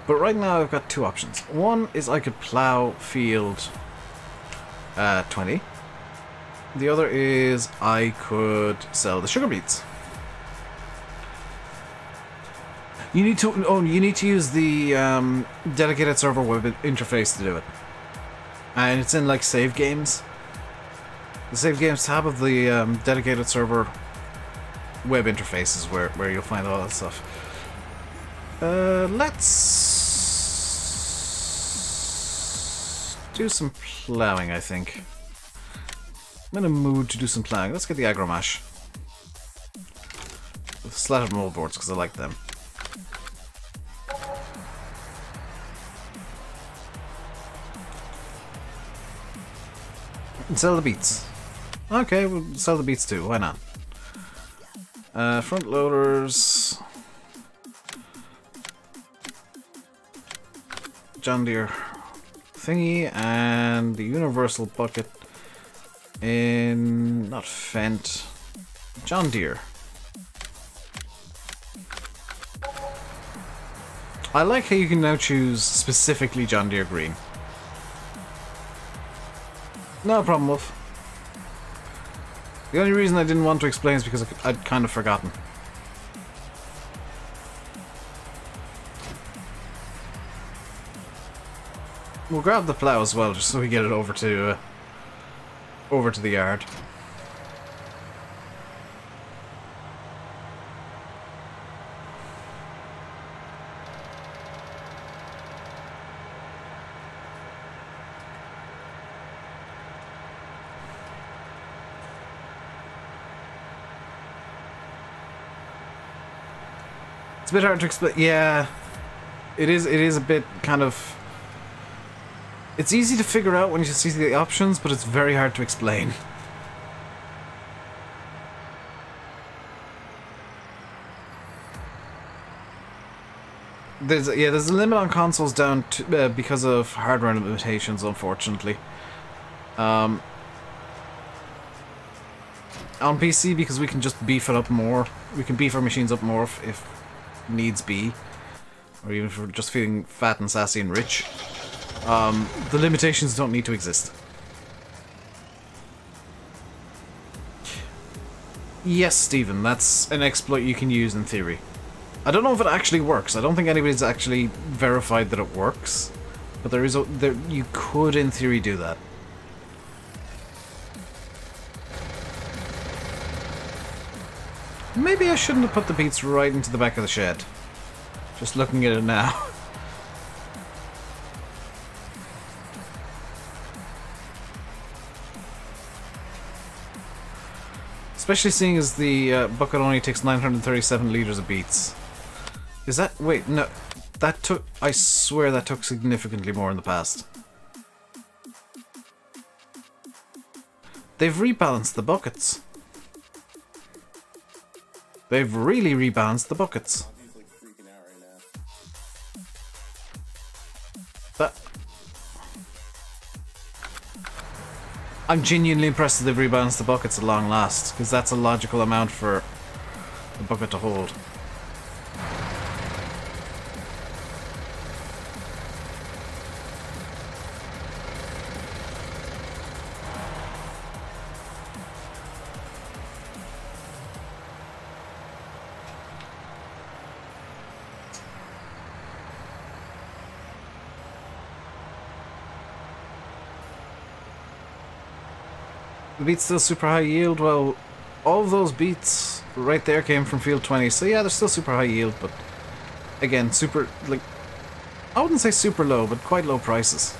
But right now I've got two options. One is I could plow field 20. The other is I could sell the sugar beets. You need to use the dedicated server web interface to do it. And it's in like save games. The save games tab of the dedicated server web interface is where you'll find all that stuff. Let's do some plowing, I think. I'm in a mood to do some plowing. Let's get the aggro mash. With slatted moldboards, because I like them. And sell the beets. Okay, we'll sell the beets too, why not? Front loaders. John Deere thingy, and the universal bucket in, not Fent, John Deere. I like how you can now choose specifically John Deere green. No problem, Wolf. The only reason I didn't want to explain is because I'd kind of forgotten. We'll grab the plow as well, just so we get it over to the yard. It's a bit hard to explain. Yeah, it is a bit kind of. It's easy to figure out when you see the options, but it's very hard to explain. There's a limit on consoles down to, because of hardware limitations, unfortunately. On PC, because we can just beef it up more. We can beef our machines up more if needs be, or even if we're just feeling fat and sassy and rich. The limitations don't need to exist. Yes, Stephen, that's an exploit you can use in theory. I don't know if it actually works. I don't think anybody's actually verified that it works, but you could, in theory, do that. Maybe I shouldn't have put the beets right into the back of the shed. Just looking at it now. Especially seeing as the bucket only takes 937 liters of beets. Is that... wait, no. That took... I swear that took significantly more in the past. They've rebalanced the buckets. They've really rebalanced the buckets. That... I'm genuinely impressed that they've rebalanced the buckets at long last, because that's a logical amount for the bucket to hold. The beat's still super high yield. Well, all of those beats right there came from field 20, so yeah, they're still super high yield, but again, super, like, I wouldn't say super low, but quite low prices.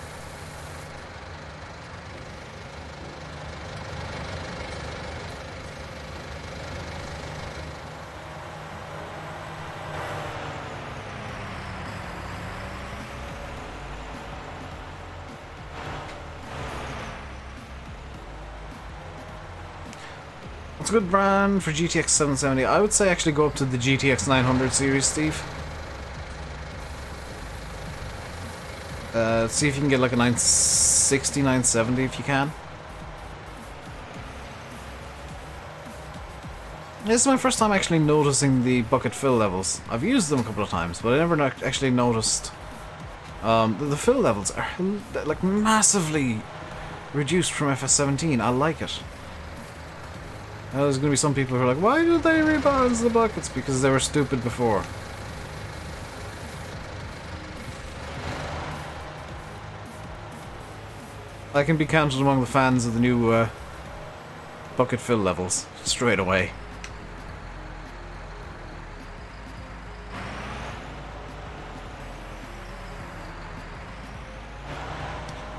It's a good brand for GTX 770. I would say actually go up to the GTX 900 series, Steve. See if you can get like a 960, 970 if you can. This is my first time actually noticing the bucket fill levels. I've used them a couple of times, but I never actually noticed the fill levels are like massively reduced from FS17. I like it. There's going to be some people who are like, why did they rebalance the buckets? Because they were stupid before. I can be counted among the fans of the new bucket fill levels straight away.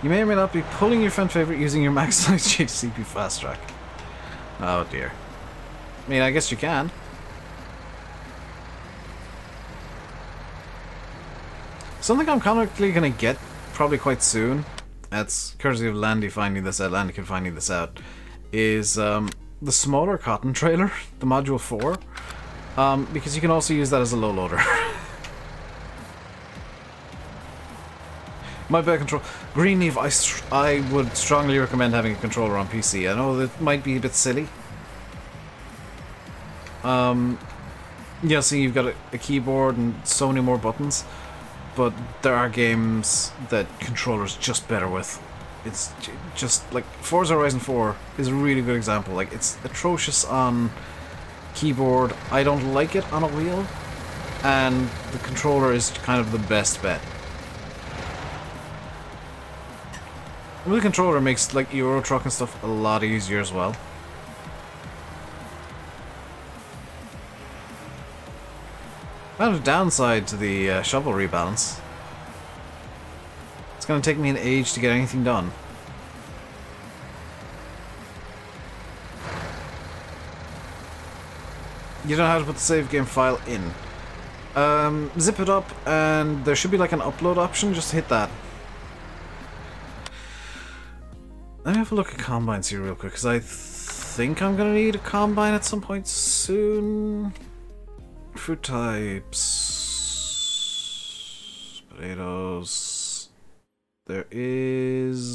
You may or may not be pulling your fan favorite using your maximized GCP fast track. Oh dear. I mean, I guess you can. Something I'm comically gonna get probably quite soon, that's courtesy of Landy finding this out, Landy can finding this out, is the smaller cotton trailer, the Module 4, because you can also use that as a low loader. My better control. Greenleaf, I would strongly recommend having a controller on PC. I know that might be a bit silly. Yeah, see, you've got a keyboard and so many more buttons, but there are games that controllers just better with. It's just like Forza Horizon 4 is a really good example. Like, it's atrocious on keyboard. I don't like it on a wheel, and the controller is kind of the best bet. The controller makes like Euro Truck and stuff a lot easier as well. Kind of downside to the shovel rebalance. It's going to take me an age to get anything done. You don't know how to put the save game file in. Zip it up and there should be like an upload option, just hit that. Let me have a look at combines here real quick, because I think I'm going to need a combine at some point soon. Food types. Potatoes. There is...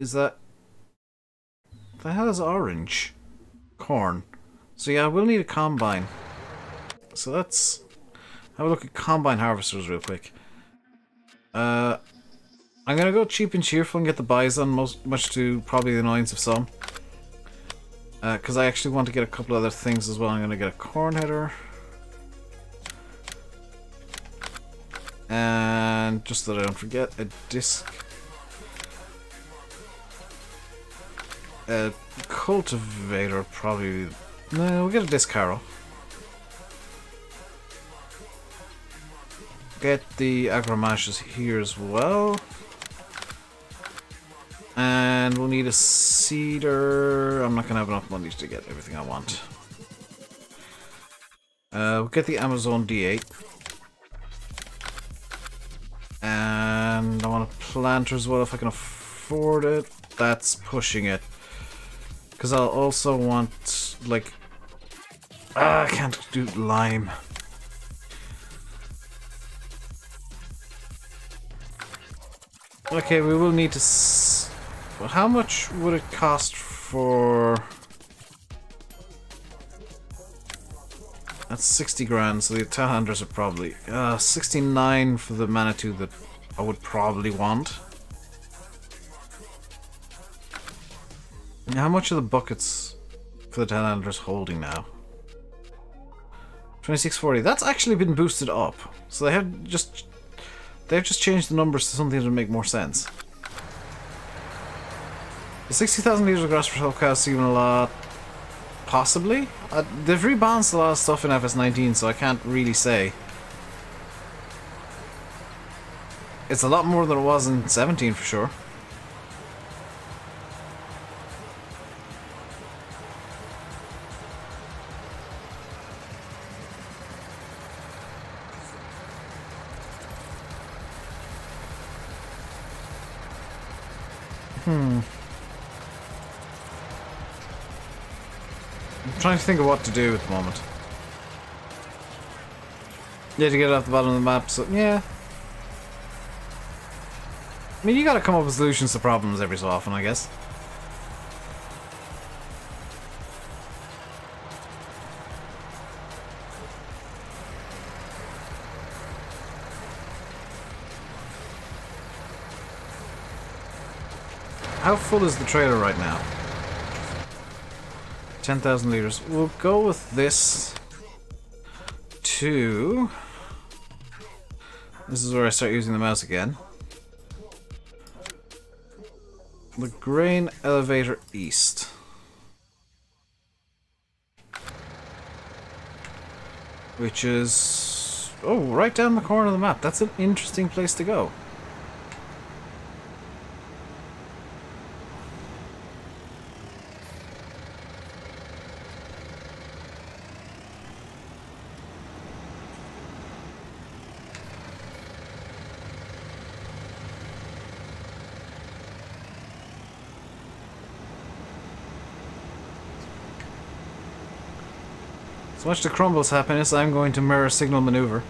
Is that... The hell is orange? Corn. So yeah, we'll need a combine. So let's have a look at combine harvesters real quick. I'm gonna go cheap and cheerful and get the bison, much to probably the annoyance of some. Because I actually want to get a couple other things as well. I'm gonna get a corn header. And just so that I don't forget, a disc. A cultivator, probably. No, we'll get a disc harrow. Get the agromashes here as well. And we'll need a seeder. I'm not going to have enough money to get everything I want. We'll get the Amazon D8. And I want to planter as well if I can afford it. That's pushing it. Because I'll also want, like... I can't do lime. Okay, we will need to... How much would it cost for... That's 60 grand, so the telehandlers are probably... 69 for the Manitou that I would probably want. How much are the buckets for the telehandlers holding now? 2640. That's actually been boosted up. So they've just changed the numbers to something that would make more sense. The 60,000 litres of grass per 12 cows seem a lot. Possibly? They've rebalanced a lot of stuff in FS19, so I can't really say. It's a lot more than it was in 17 for sure. I'm trying to think of what to do at the moment. Yeah, to get it off the bottom of the map, so yeah. I mean, you gotta come up with solutions to problems every so often, I guess. How full is the trailer right now? 10,000 litres. We'll go with this to... This is where I start using the mouse again. The grain elevator east. Which is... Oh, right down the corner of the map. That's an interesting place to go. So much to Crumble's happiness, I'm going to mirror signal maneuver.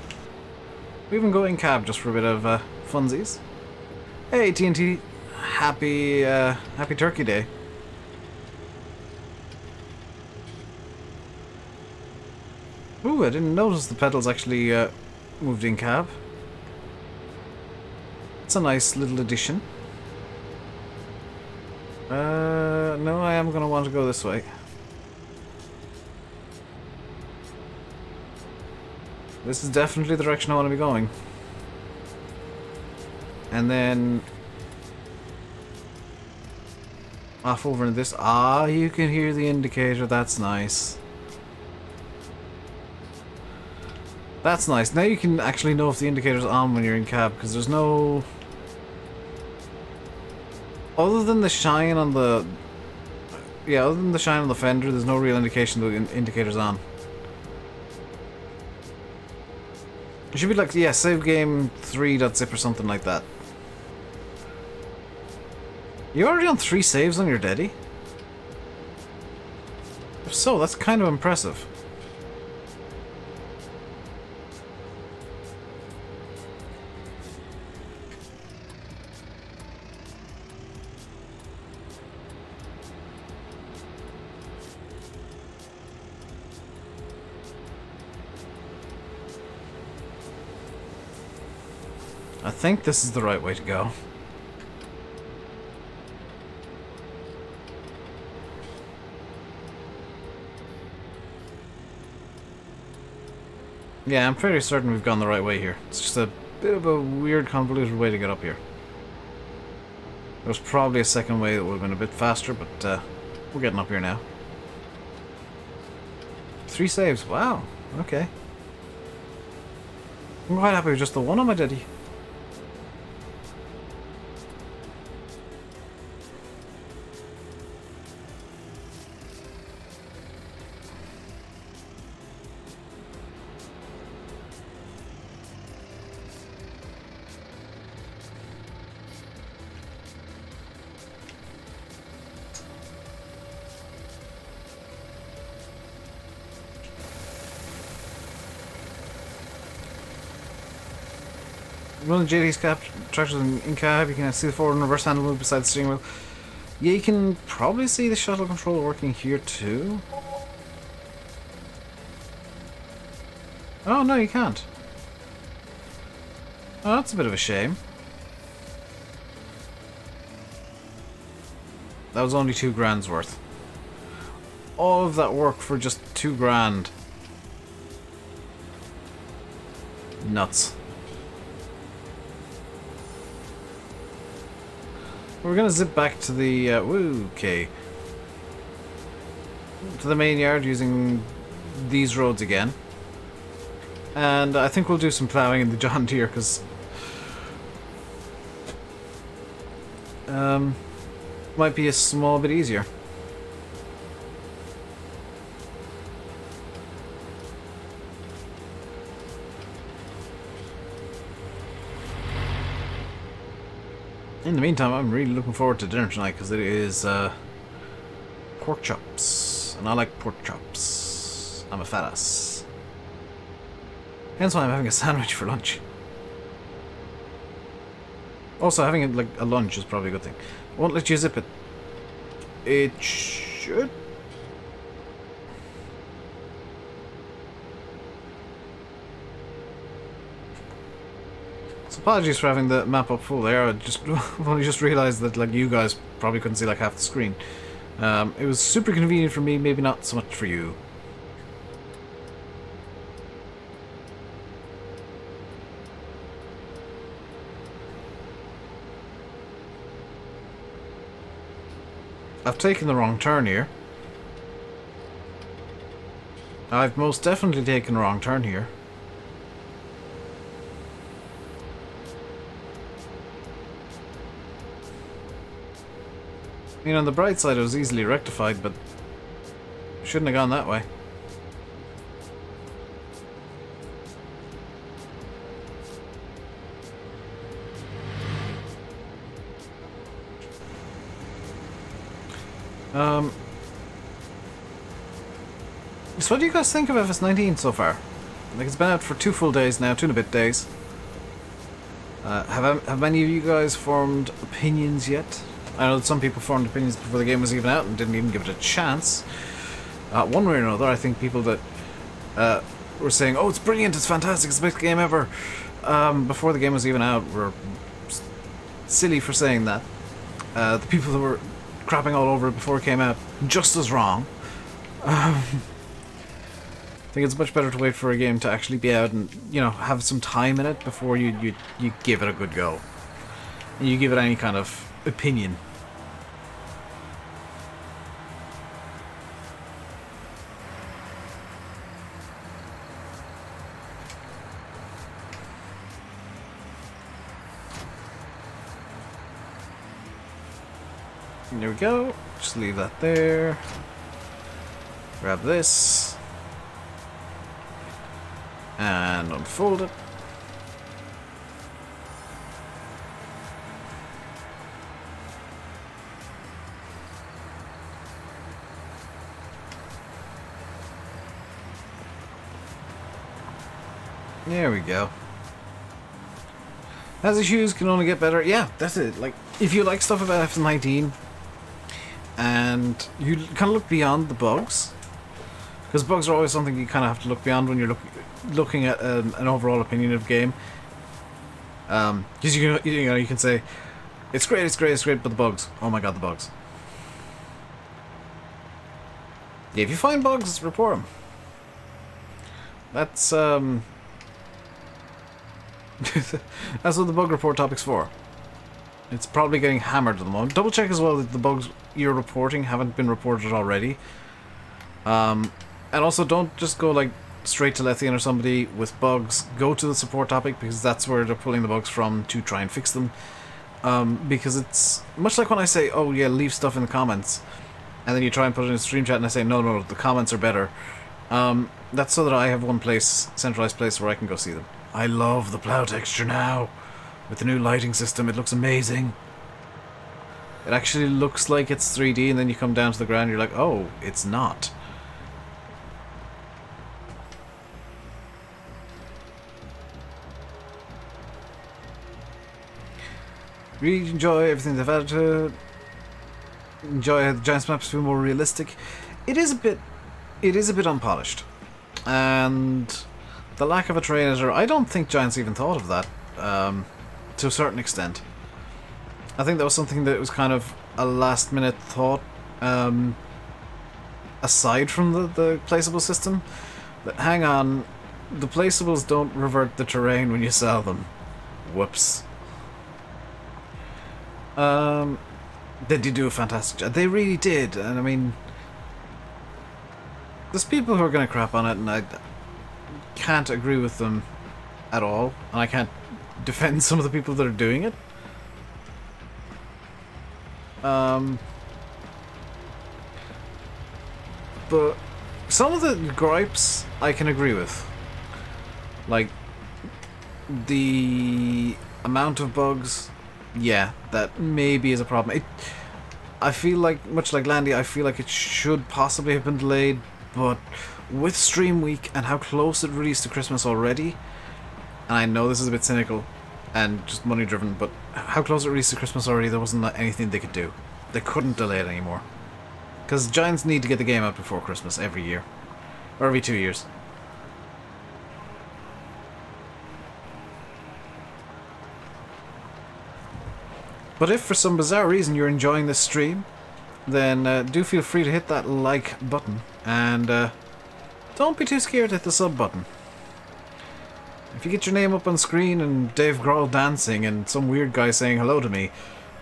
We even go in cab just for a bit of funsies. Hey TNT, happy Turkey Day. Ooh, I didn't notice the pedals actually moved in cab. It's a nice little addition. No, I am going to want to go this way. This is definitely the direction I want to be going. And then... off over into this. Ah, you can hear the indicator. That's nice. That's nice. Now you can actually know if the indicator's on when you're in cab, because there's no... Other than the shine on the... Yeah, other than the shine on the fender, there's no real indication that the indicator's on. It should be like, yeah, save game 3.zip or something like that. You already on 3 saves on your Deddy? If so, that's kind of impressive. I think this is the right way to go. Yeah, I'm pretty certain we've gone the right way here. It's just a bit of a weird, convoluted way to get up here. There was probably a second way that would have been a bit faster, but we're getting up here now. 3 saves, wow, okay. I'm quite happy with just the one on my Deddy. Run the JD's tractors in cab. You can see the forward and reverse handle move beside the steering wheel. Yeah, you can probably see the shuttle controller working here too. Oh, no, you can't. Oh, that's a bit of a shame. That was only £2 worth. All of that work for just £2. Nuts. We're gonna zip back to the okay, to the main yard using these roads again, and I think we'll do some ploughing in the John Deere because might be a small bit easier. In the meantime, I'm really looking forward to dinner tonight because it is pork chops, and I like pork chops. I'm a fat ass. Hence why I'm having a sandwich for lunch. Also, having like a lunch is probably a good thing. Won't let you zip it. It should. So apologies for having the map up full there. I've only just realised that like you guys probably couldn't see like half the screen. It was super convenient for me, maybe not so much for you. I've taken the wrong turn here. I've most definitely taken the wrong turn here. I mean, on the bright side it was easily rectified, but shouldn't have gone that way. So what do you guys think of FS19 so far? Like, it's been out for 2 full days now, 2 and a bit days. Have many of you guys formed opinions yet? I know that some people formed opinions before the game was even out and didn't even give it a chance. One way or another, I think people that were saying, oh, it's brilliant, it's fantastic, it's the best game ever, before the game was even out were silly for saying that. The people that were crapping all over it before it came out, just as wrong. I think it's much better to wait for a game to actually be out and, you know, have some time in it before you give it a good go. And you give it any kind of opinion. There we go. Just leave that there. Grab this. And unfold it. There we go. As the shoes can only get better. Yeah, that's it. Like, if you like stuff about FS19 and you kind of look beyond the bugs, because bugs are always something you kind of have to look beyond when you're looking at an overall opinion of game. Because you can say it's great, it's great, it's great, but the bugs. Oh my god, the bugs. Yeah, if you find bugs, report them. That's that's what the bug report topic's for. It's probably getting hammered at the moment. Double check as well that the bugs you're reporting haven't been reported already. And also don't just go like straight to Lethian or somebody with bugs. Go to the support topic because that's where they're pulling the bugs from to try and fix them. Because it's much like when I say, oh yeah, leave stuff in the comments, and then you try and put it in a stream chat and I say, no, the comments are better. That's so that I have one place, centralized place where I can go see them. I love the plow texture now. With the new lighting system, it looks amazing. It actually looks like it's 3D, and then you come down to the ground and you're like, oh, it's not. Really enjoy everything they've added to it. Enjoy how the Giants maps feel more realistic. It is a bit unpolished. And the lack of a terrain editor, I don't think Giants even thought of that, to a certain extent. I think that was something that was kind of a last minute thought, aside from the placeable system. But hang on, the placeables don't revert the terrain when you sell them. Whoops. They did do a fantastic job. They really did, and I mean, there's people who are going to crap on it, and I can't agree with them at all, and I can't defend some of the people that are doing it. But some of the gripes I can agree with. Like, the amount of bugs, yeah, that maybe is a problem. I feel like, much like Landy, I feel like it should possibly have been delayed, but with Stream Week and how close it released to Christmas already, and I know this is a bit cynical and just money driven, but how close it released to Christmas already, there wasn't anything they could do. They couldn't delay it anymore. Because Giants need to get the game out before Christmas every year. Or every 2 years. But if for some bizarre reason you're enjoying this stream, then do feel free to hit that like button. And don't be too scared to hit the sub button. If you get your name up on screen and Dave Grohl dancing and some weird guy saying hello to me,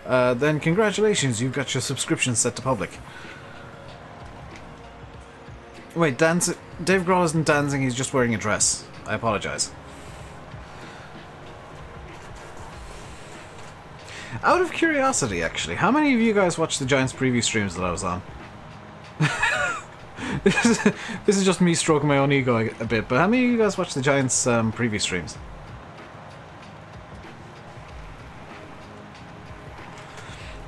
then congratulations, you've got your subscription set to public. Wait, Dave Grohl isn't dancing, he's just wearing a dress. I apologize. Out of curiosity, actually, how many of you guys watched the Giants preview streams that I was on? This is just me stroking my own ego a bit, but how many of you guys watched the Giants preview streams?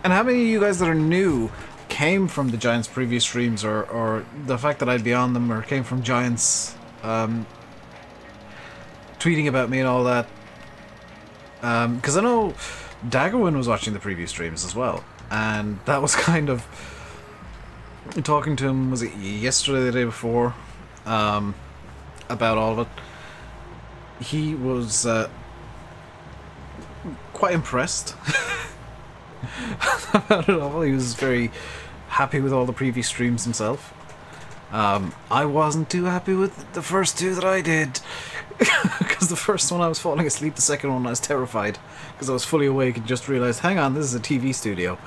And how many of you guys that are new came from the Giants preview streams, or the fact that I'd be on them, or came from Giants tweeting about me and all that? Because I know Daggerwin was watching the preview streams as well, and that was kind of talking to him, was it yesterday or the day before, about all of it. He was quite impressed about it all. He was very happy with all the preview streams himself. I wasn't too happy with the first two that I did, because the first one I was falling asleep, the second one I was terrified because I was fully awake and just realised, hang on, this is a TV studio.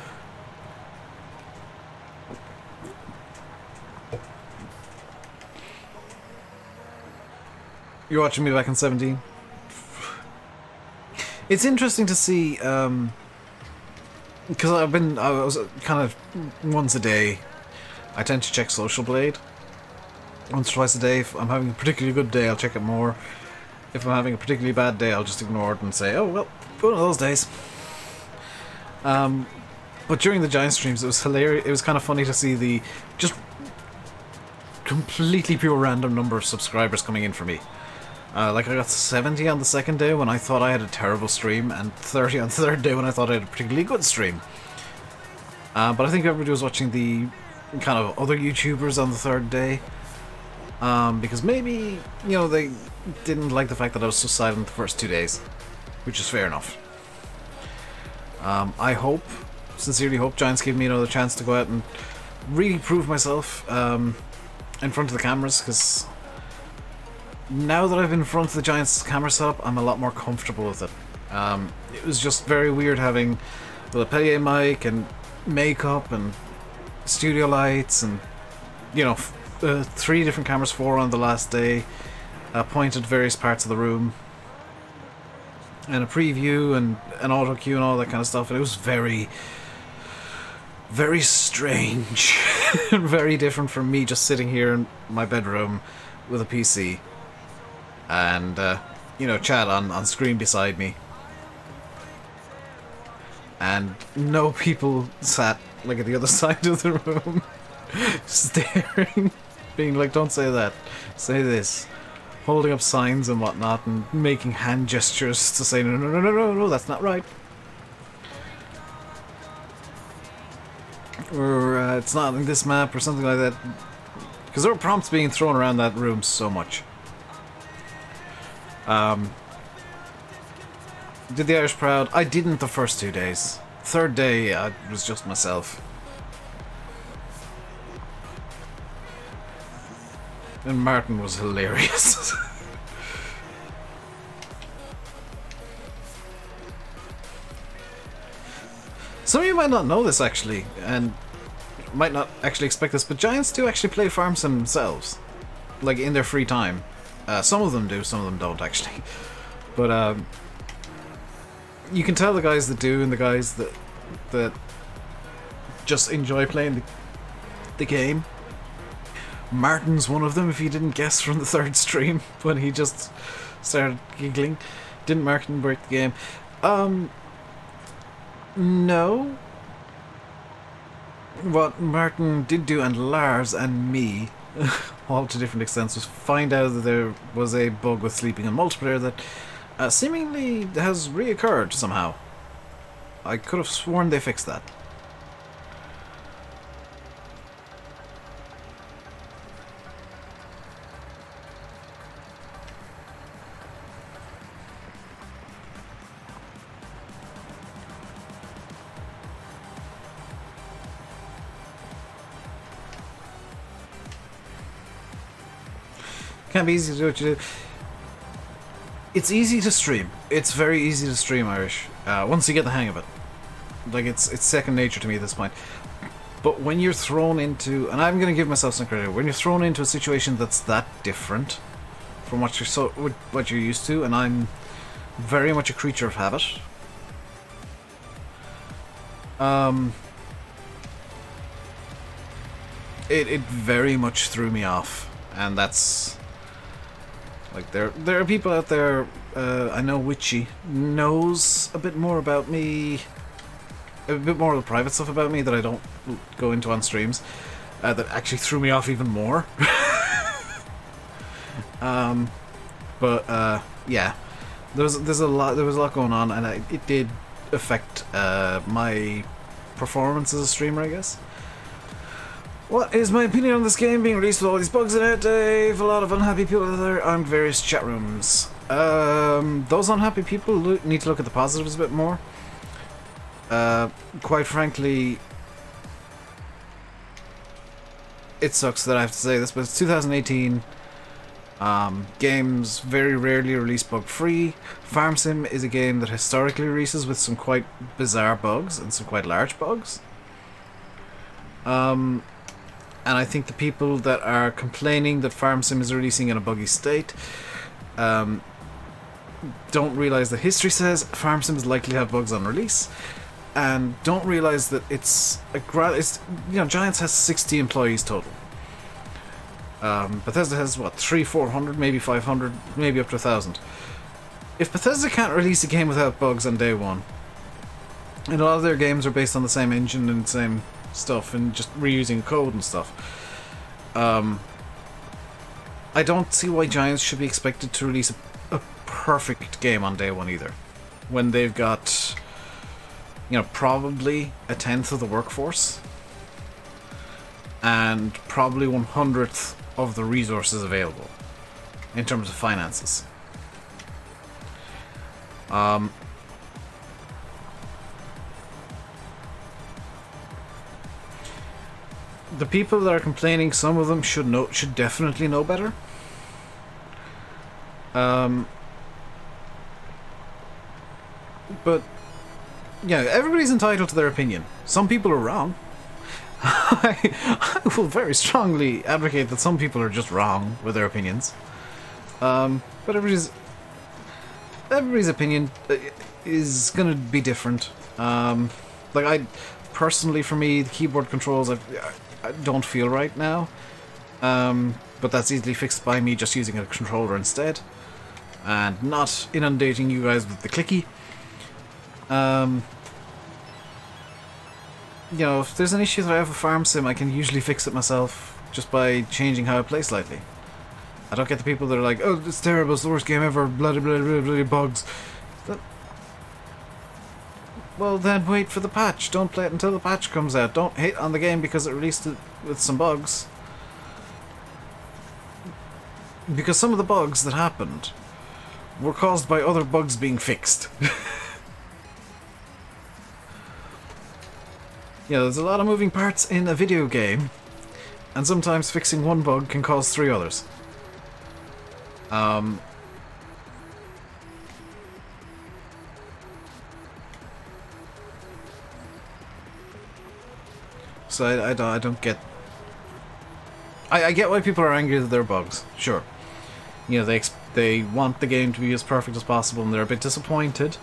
You're watching me back in 17? It's interesting to see, because I was kind of once a day. I tend to check Social Blade once or twice a day. If I'm having a particularly good day, I'll check it more. If I'm having a particularly bad day, I'll just ignore it and say, oh well, one of those days. But during the Giant streams, it was hilarious. It was kind of funny to see the just completely pure random number of subscribers coming in for me. Like I got 70 on the second day when I thought I had a terrible stream, and 30 on the third day when I thought I had a particularly good stream. But I think everybody was watching the kind of other YouTubers on the third day, because maybe, you know, they didn't like the fact that I was so silent the first 2 days, which is fair enough. I sincerely hope Giants give me another chance to go out and really prove myself in front of the cameras, because now that I've been in front of the Giants camera setup, I'm a lot more comfortable with it. It was just very weird having the Pellier mic and makeup and studio lights and, you know, 3 different cameras, 4 on the last day, pointed various parts of the room, and a preview and an auto cue and all that kind of stuff. And it was very, very strange and very different from me just sitting here in my bedroom with a PC and, you know, chat on screen beside me. And no people sat, like, at the other side of the room, staring, being like, don't say that, say this, holding up signs and whatnot, and making hand gestures to say, no, no, no, no, no, no, that's not right. or it's not in this map, or something like that. Because there were prompts being thrown around that room so much. Did the Irish proud? I didn't the first 2 days. Third day, I was just myself. And Martin was hilarious. Some of you might not know this, actually, and might not actually expect this, but Giants do actually play farm sim themselves. Like, in their free time. Some of them do, some of them don't, actually. But, you can tell the guys that do and the guys that just enjoy playing the game. Martin's one of them, if you didn't guess from the third stream, when he just started giggling. Didn't Martin break the game? No. What Martin did do, and Lars and me, all to different extents, was find out that there was a bug with sleeping in multiplayer that seemingly has reoccurred somehow. I could have sworn they fixed that. Can't be easy to do what you do. It's easy to stream. It's very easy to stream Irish. Once you get the hang of it. Like, it's second nature to me at this point. But when you're thrown into, and I'm going to give myself some credit, when you're thrown into a situation that's that different from what you're used to, and I'm very much a creature of habit. It very much threw me off, and that's like there are people out there. I know Witchy knows a bit more about me, a bit more of the private stuff about me that I don't go into on streams. That actually threw me off even more. Yeah, there was a lot going on, and it did affect my performance as a streamer, I guess. What is my opinion on this game being released with all these bugs in it, Dave? A lot of unhappy people out there on various chat rooms. Those unhappy people need to look at the positives a bit more. Quite frankly, it sucks that I have to say this, but it's 2018. Games very rarely release bug-free. Farm Sim is a game that historically releases with some quite bizarre bugs and some quite large bugs. And I think the people that are complaining that Farm Sim is releasing in a buggy state don't realise that history says Farm Sim is likely to have bugs on release, and don't realise that it's Giants has 60 employees total. Bethesda has what, 300-400, maybe 500, maybe up to 1,000. If Bethesda can't release a game without bugs on day one, and a lot of their games are based on the same engine and same stuff and just reusing code and stuff, I don't see why Giants should be expected to release a perfect game on day one either, when they've got, probably a 10th of the workforce and probably 100th of the resources available in terms of finances. The people that are complaining, some of them should definitely know better. But yeah, everybody's entitled to their opinion. Some people are wrong. I will very strongly advocate that some people are just wrong with their opinions. But everybody's opinion is gonna be different. Personally, for me, the keyboard controls I don't feel right now. But that's easily fixed by me just using a controller instead, and not inundating you guys with the clicky. If there's an issue that I have with Farm Sim, I can usually fix it myself just by changing how I play slightly. I don't get the people that are like, oh, it's terrible, it's the worst game ever, bloody bugs. Well, then wait for the patch. Don't play it until the patch comes out. Don't hate on the game because it released it with some bugs. Because some of the bugs that happened were caused by other bugs being fixed. Yeah, there's a lot of moving parts in a video game, and sometimes fixing one bug can cause 3 others. So I don't get... I get why people are angry that there are bugs, sure. You know, they want the game to be as perfect as possible, and they're a bit disappointed.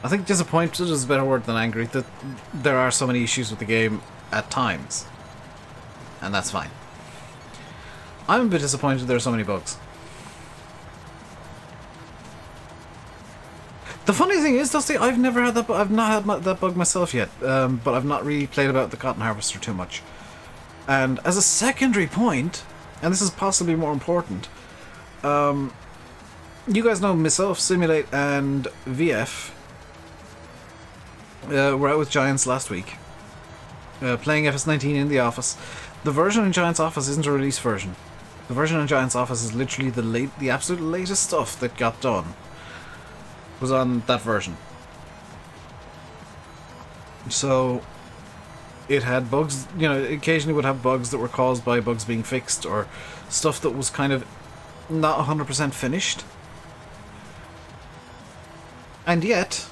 I think disappointed is a better word than angry, that there are so many issues with the game at times. And that's fine. I'm a bit disappointed there are so many bugs. The funny thing is, Dusty, I've never had that. I've not had that bug myself yet, but I've not really played about the cotton harvester too much. And as a secondary point, and this is possibly more important, you guys know myself, Simulate, and VF were out with Giants last week, playing FS19 in the office. The version in Giants' office isn't a release version. The version in Giants' office is literally the absolute latest stuff that got done. Was on that version. So it had bugs, you know, occasionally would have bugs that were caused by bugs being fixed, or stuff that was kind of not 100% finished. And yet,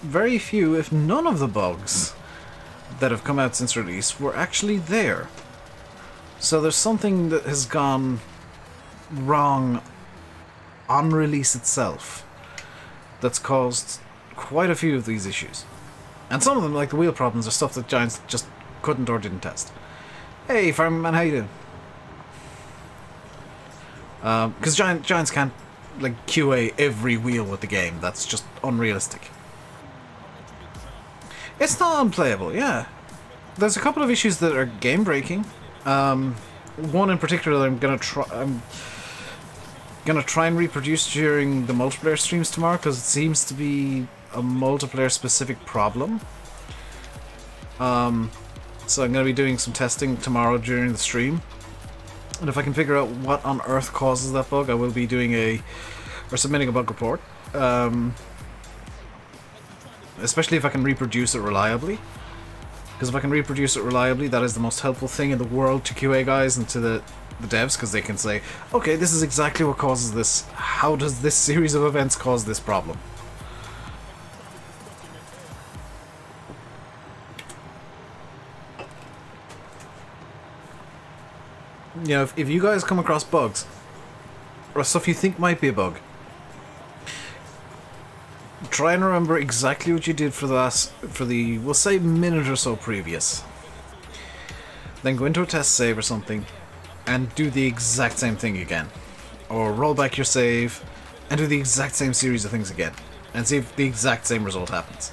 very few, if none of the bugs that have come out since release were actually there. So there's something that has gone wrong on release itself that's caused quite a few of these issues. And some of them, like the wheel problems, are stuff that Giants just couldn't or didn't test. Hey, Farming Man, how you doing? Because Giants can't, like, QA every wheel with the game. That's just unrealistic. It's not unplayable, yeah. There's a couple of issues that are game-breaking. One in particular I'm gonna try and reproduce during the multiplayer streams tomorrow, because it seems to be a multiplayer specific problem. So I'm going to be doing some testing tomorrow during the stream, and if I can figure out what on earth causes that bug, I will be doing submitting a bug report. Especially if I can reproduce it reliably, because if I can reproduce it reliably, that is the most helpful thing in the world to QA guys and to the devs, because they can say, okay, this is exactly what causes this. How does this series of events cause this problem? You know, if you guys come across bugs, or stuff you think might be a bug, try and remember exactly what you did for the, we'll say, minute or so previous. Then go into a test save or something, and do the exact same thing again. Or roll back your save, and do the exact same series of things again. And see if the exact same result happens.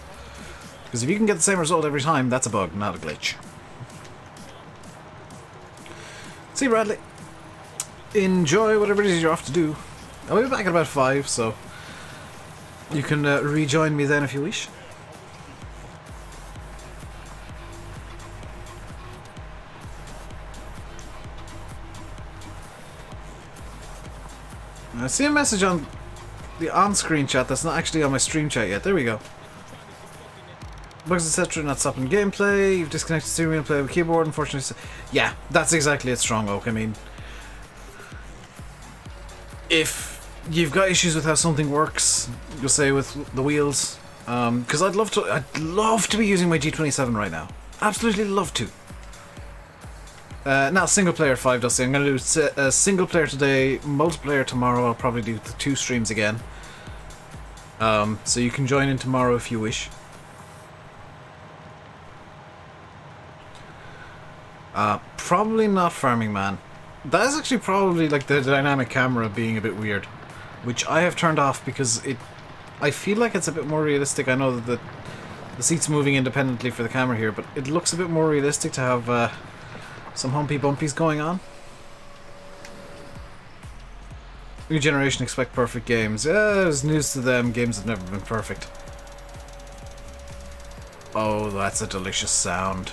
Because if you can get the same result every time, that's a bug, not a glitch. See you, Bradley. Enjoy whatever it is you're off to do. I'll be back at about 5, so you can rejoin me then if you wish. I see a message on the on-screen chat that's not actually on my stream chat yet. There we go. Bugs etc. not stopping gameplay. You've disconnected steering wheel and play with keyboard. Unfortunately, yeah, that's exactly it, Strong Oak. I mean, if you've got issues with how something works, you'll say with the wheels, because I'd love to be using my G27 right now. Absolutely love to. Not single player 5, Dusty. I'm going to do single player today, multiplayer tomorrow. I'll probably do the 2 streams again. So you can join in tomorrow if you wish. Probably not Farming Man. That is actually probably like the dynamic camera being a bit weird, which I have turned off because I feel like it's a bit more realistic. I know that the seat's moving independently for the camera here, but it looks a bit more realistic to have some humpy bumpies going on. New generation expect perfect games. Yeah, it's news to them. Games have never been perfect. Oh, that's a delicious sound.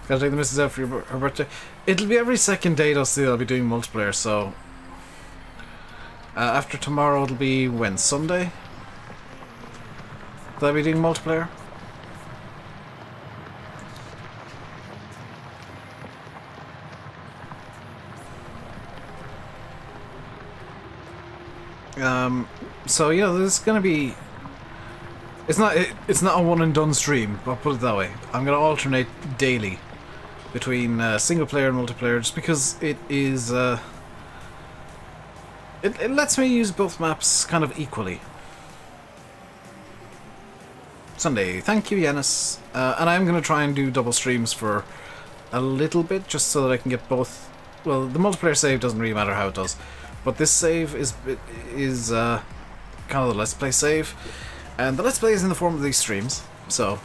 Gotta take the missus out for her birthday. It'll be every second day, Dusty, I'll be doing multiplayer, so... after tomorrow, it'll be, when? Sunday? Will I be doing multiplayer? So, you know, there's gonna be... It's not a one and done stream, I'll put it that way. I'm gonna alternate daily between single player and multiplayer, just because it is it lets me use both maps kind of equally. Sunday, thank you, Yanis. And I'm gonna try and do double streams for a little bit, just so that I can get both. Well, the multiplayer save doesn't really matter how it does, but this save is kind of the Let's Play save. And the Let's Play is in the form of these streams, so...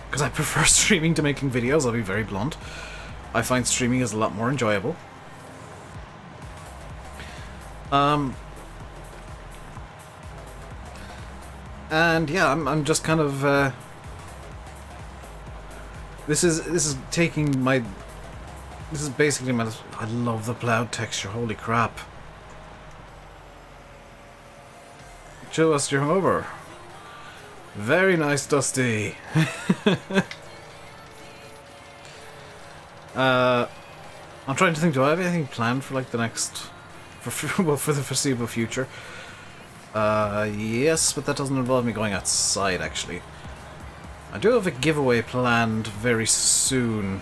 Because I prefer streaming to making videos, I'll be very blunt. I find streaming is a lot more enjoyable. And yeah, I'm just kind of... This is taking my... This is basically my... I love the cloud texture, holy crap. Chill us your hungover. Very nice, Dusty. I'm trying to think, do I have anything planned for like the next... well, for the foreseeable future? Yes, but that doesn't involve me going outside, actually. I do have a giveaway planned very soon.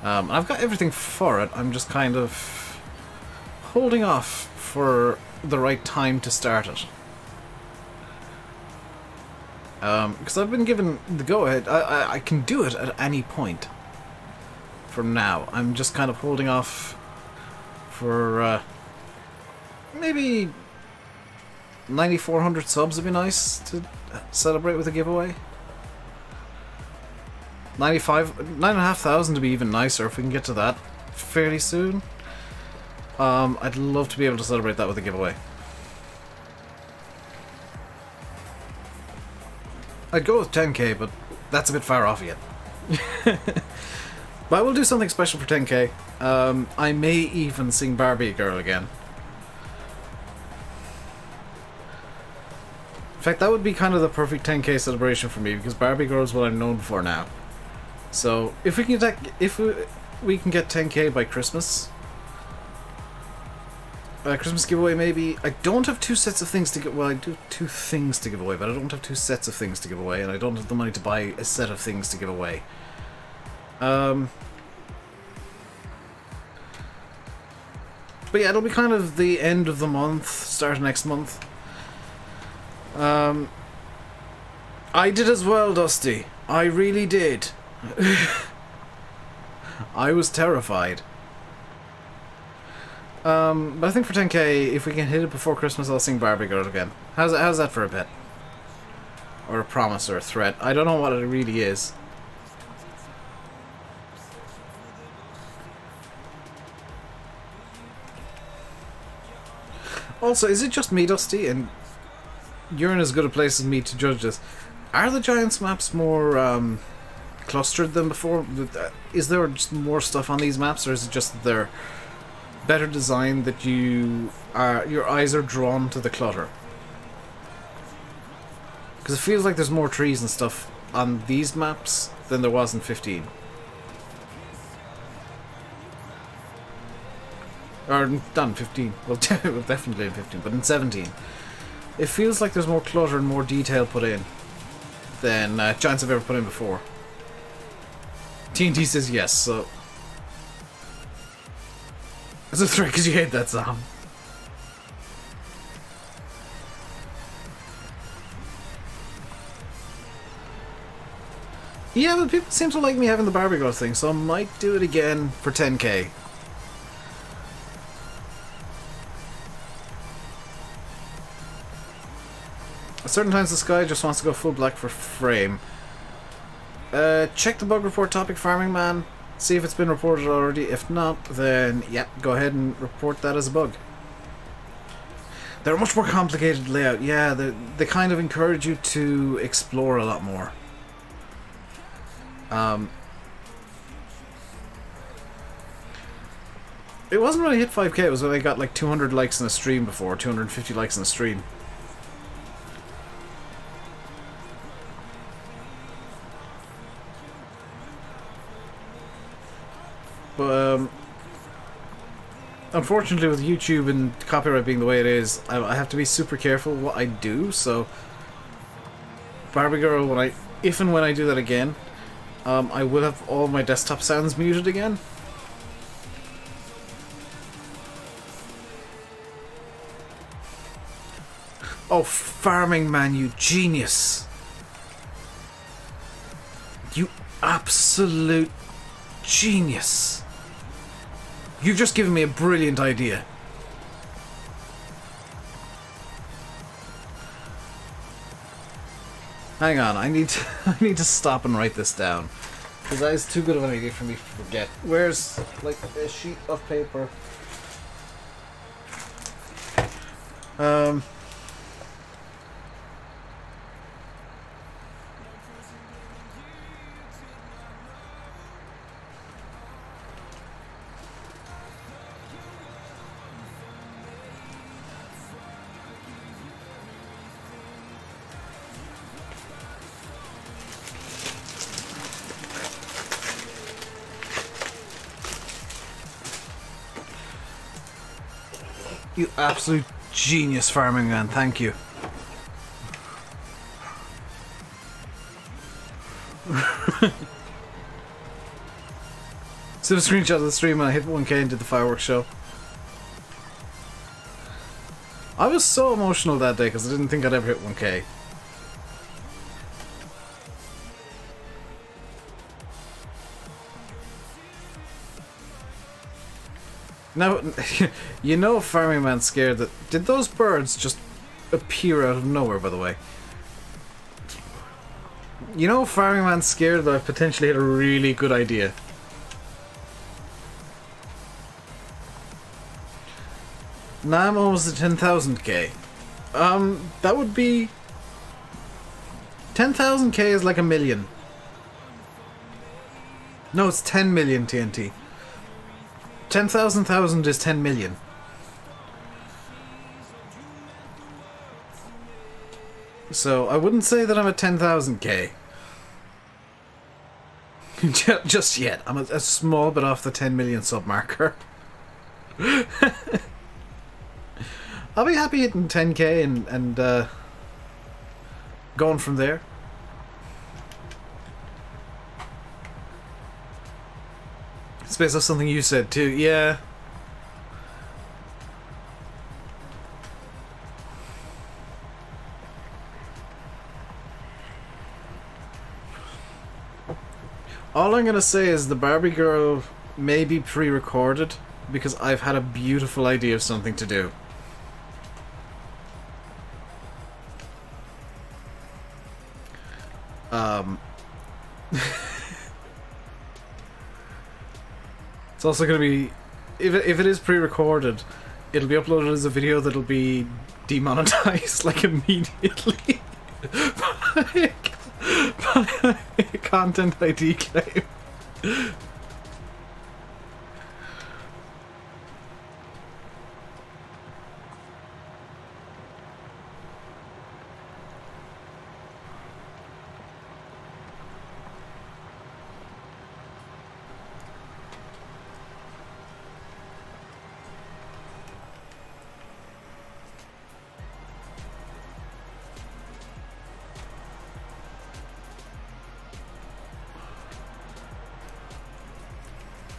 And I've got everything for it, I'm just kind of holding off for the right time to start it. Because I've been given the go-ahead. I can do it at any point from now. I'm just kind of holding off for maybe 9,400 subs would be nice to celebrate with a giveaway. 9,500 to be even nicer if we can get to that fairly soon. I'd love to be able to celebrate that with a giveaway. I'd go with 10k, but that's a bit far off yet. But I will do something special for 10k. I may even sing Barbie Girl again. In fact, that would be kind of the perfect 10k celebration for me, because Barbie Girl is what I'm known for now. So if we can get 10k by Christmas, Christmas giveaway maybe. I don't have two sets of things to give. Well, I do have two things to give away, but I don't have two sets of things to give away, and I don't have the money to buy a set of things to give away. But yeah, it'll be kind of the end of the month, start of next month. I did as well, Dusty. I really did. I was terrified. But I think for 10k, if we can hit it before Christmas, I'll sing Barbie Girl again. How's that for a bet? Or a promise or a threat? I don't know what it really is. Also, is it just me, Dusty, and you're in as good a place as me to judge this? Are the Giants maps more clustered than before? Is there just more stuff on these maps, or is it just that they're better designed, that your eyes are drawn to the clutter? Because it feels like there's more trees and stuff on these maps than there was in 15. Or not in 15. Well, definitely in 15, but in 17. It feels like there's more clutter and more detail put in than Giants have ever put in before. TNT says yes, so... It's a threat because you hate that song. Yeah, but people seem to like me having the Barbie Girl thing, so I might do it again for 10k. At certain times the sky just wants to go full black for frame. Check the bug report topic, Farming Man. See if it's been reported already. If not, then yeah, go ahead and report that as a bug. They're a much more complicated layout. Yeah, they kind of encourage you to explore a lot more. It wasn't when I hit 5k, it was when I got like 200 likes in a stream before, 250 likes in a stream. But, unfortunately with YouTube and copyright being the way it is, I have to be super careful what I do, so... Barbie Girl, if and when I do that again, I will have all my desktop sounds muted again. Oh, Farming Man, you genius! You absolute genius! You've just given me a brilliant idea. Hang on, I need to stop and write this down. Because that is too good of an idea for me to forget. Where's, like, a sheet of paper? You absolute genius, Farming Man. Thank you. So a screenshot of the stream when I hit 1k and did the fireworks show. I was so emotional that day because I didn't think I'd ever hit 1k. Now, you know Farming Man's scared that... Did those birds just appear out of nowhere, by the way? You know Farming Man's scared that I've potentially had a really good idea. Now I'm almost at 10,000k. That would be... 10,000k is like 1 million. No, it's 10 million TNT. 10,000 is 10 million. So, I wouldn't say that I'm at 10,000k. Just yet. I'm a small bit off the 10 million sub marker. I'll be happy hitting 10k and going from there. It's based off something you said too, yeah. All I'm gonna say is the Barbie Girl may be pre-recorded because I've had a beautiful idea of something to do. It's also going to be, if it is pre-recorded, it'll be uploaded as a video that'll be demonetized like immediately by a content ID claim.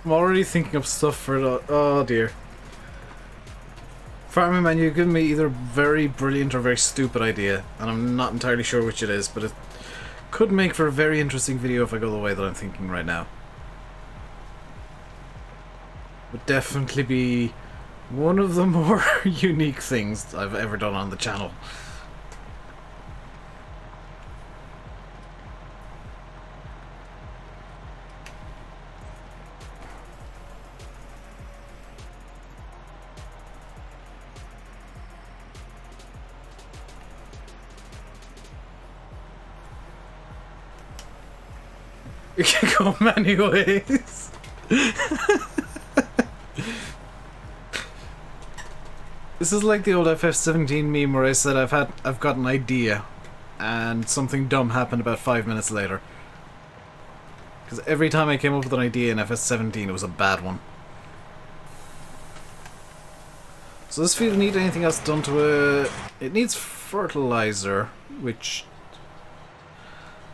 I'm already thinking of stuff for the... Oh dear. Farming Man, you've given me either very brilliant or very stupid idea, and I'm not entirely sure which it is, but it could make for a very interesting video if I go the way that I'm thinking right now. Would definitely be one of the more unique things I've ever done on the channel. It can go many ways. This is like the old FF17 meme where I said I've got an idea and something dumb happened about 5 minutes later. Because every time I came up with an idea in FS17 it was a bad one. So does this field need anything else done to it? It needs fertilizer, which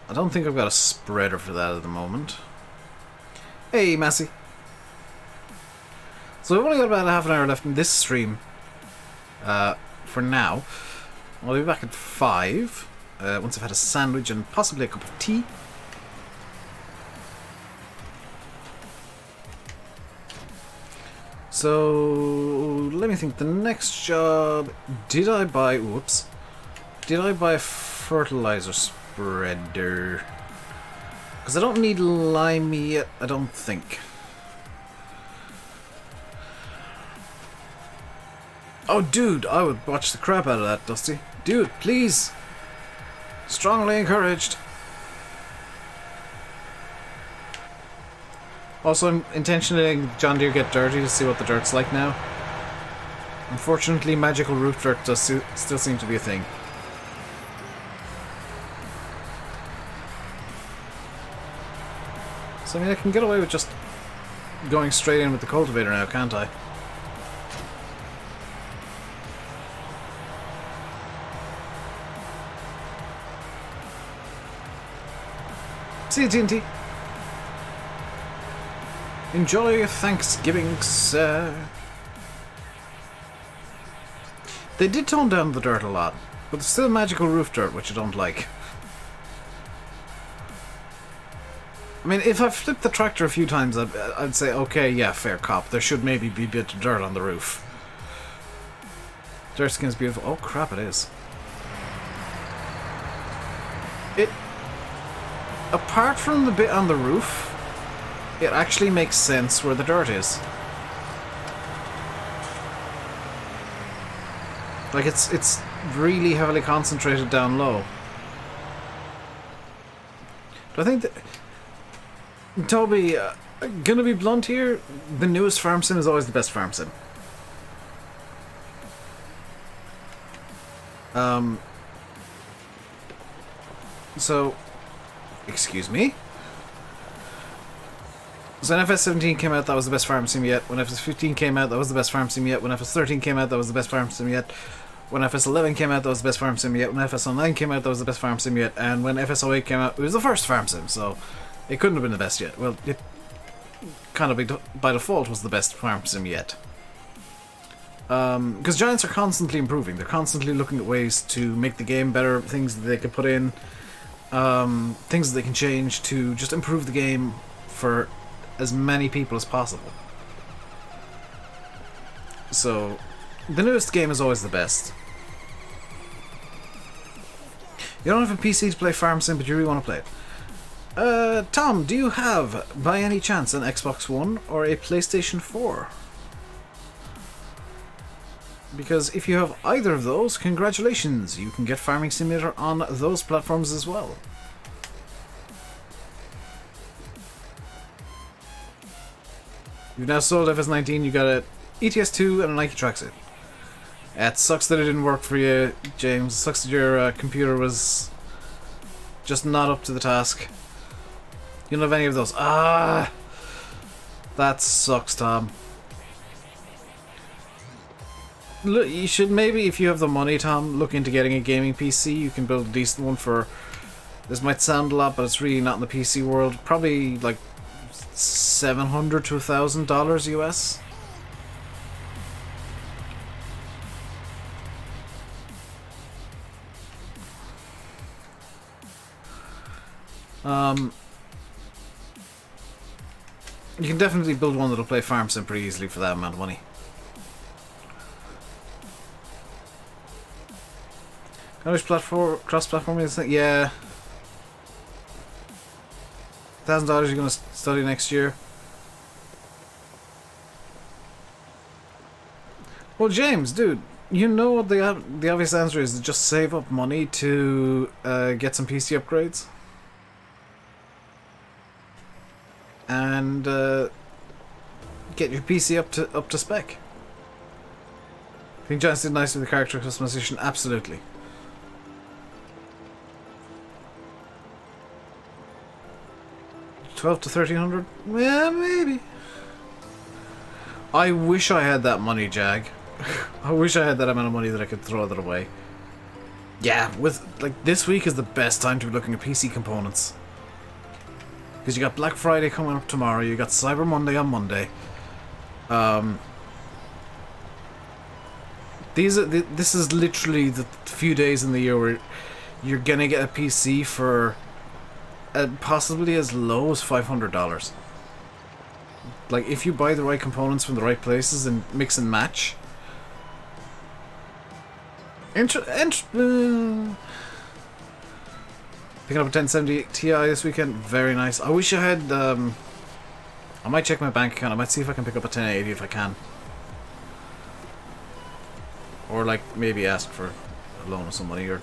I don't think I've got a spreader for that at the moment. Hey, Massey. So I've only got about half an hour left in this stream. For now. I'll be back at 5. Once I've had a sandwich and possibly a cup of tea. So let me think. The next job, did I buy a fertilizer spreader? Because I don't need lime yet, I don't think. Oh dude, I would watch the crap out of that, Dusty. Dude, please. Strongly encouraged. Also, I'm intentionally letting John Deere get dirty to see what the dirt's like now. Unfortunately, magical roof dirt does still seem to be a thing. So, I mean, I can get away with just going straight in with the cultivator now, can't I? See you, TNT. Enjoy your Thanksgiving, sir. They did tone down the dirt a lot, but there's still magical roof dirt, which I don't like. I mean, if I flipped the tractor a few times, I'd say, okay, yeah, fair cop. There should maybe be a bit of dirt on the roof. Dirt skin's beautiful. Oh, crap, it is. Apart from the bit on the roof, it actually makes sense where the dirt is. Like, it's really heavily concentrated down low. But I think that... Toby, gonna be blunt here, the newest farm sim is always the best farm sim. So... Excuse me? So when FS17 came out, that was the best farm sim yet. When FS15 came out, that was the best farm sim yet. When FS13 came out, that was the best farm sim yet. When FS11 came out, that was the best farm sim yet. When FS09 came out, that was the best farm sim yet. And when FS08 came out, it was the first farm sim, so it couldn't have been the best yet. Well, it kind of by default was the best farm sim yet. Because Giants are constantly improving. They're constantly looking at ways to make the game better, things that they can put in, things that they can change to just improve the game for as many people as possible. So, the newest game is always the best. You don't have a PC to play Farm Sim, but you really want to play it. Tom, do you have, by any chance, an Xbox One or a PlayStation 4? Because if you have either of those, congratulations, you can get Farming Simulator on those platforms as well. You've now sold FS19, you got a ETS2 and a Nike tracksuit. It sucks that it didn't work for you, James. It sucks that your computer was just not up to the task. You don't have any of those. Ah! That sucks, Tom. Look, you should maybe, if you have the money, Tom, look into getting a gaming PC. You can build a decent one for... This might sound a lot, but it's really not in the PC world. Probably like $700 to $1,000 US. You can definitely build one that'll play Farm Sim pretty easily for that amount of money. How much cross-platforming is that? Yeah. $1,000 you're going to study next year. Well, James, dude, you know what the obvious answer is: to just save up money to get some PC upgrades. and get your PC up to spec. I think Giants did nice with the character customization. Absolutely. $1,200 to $1,300? Yeah, maybe. I wish I had that money, Jag. I wish I had that amount of money that I could throw that away. Yeah, with like this week is the best time to be looking at PC components. Because you got Black Friday coming up tomorrow, you got Cyber Monday on Monday. This is literally the few days in the year where you're gonna get a PC for possibly as low as $500. Like, if you buy the right components from the right places and mix and match. Picking up a 1070 Ti this weekend, very nice. I wish I had, I might check my bank account, I might see if I can pick up a 1080 if I can. Or, like, maybe ask for a loan of some money, or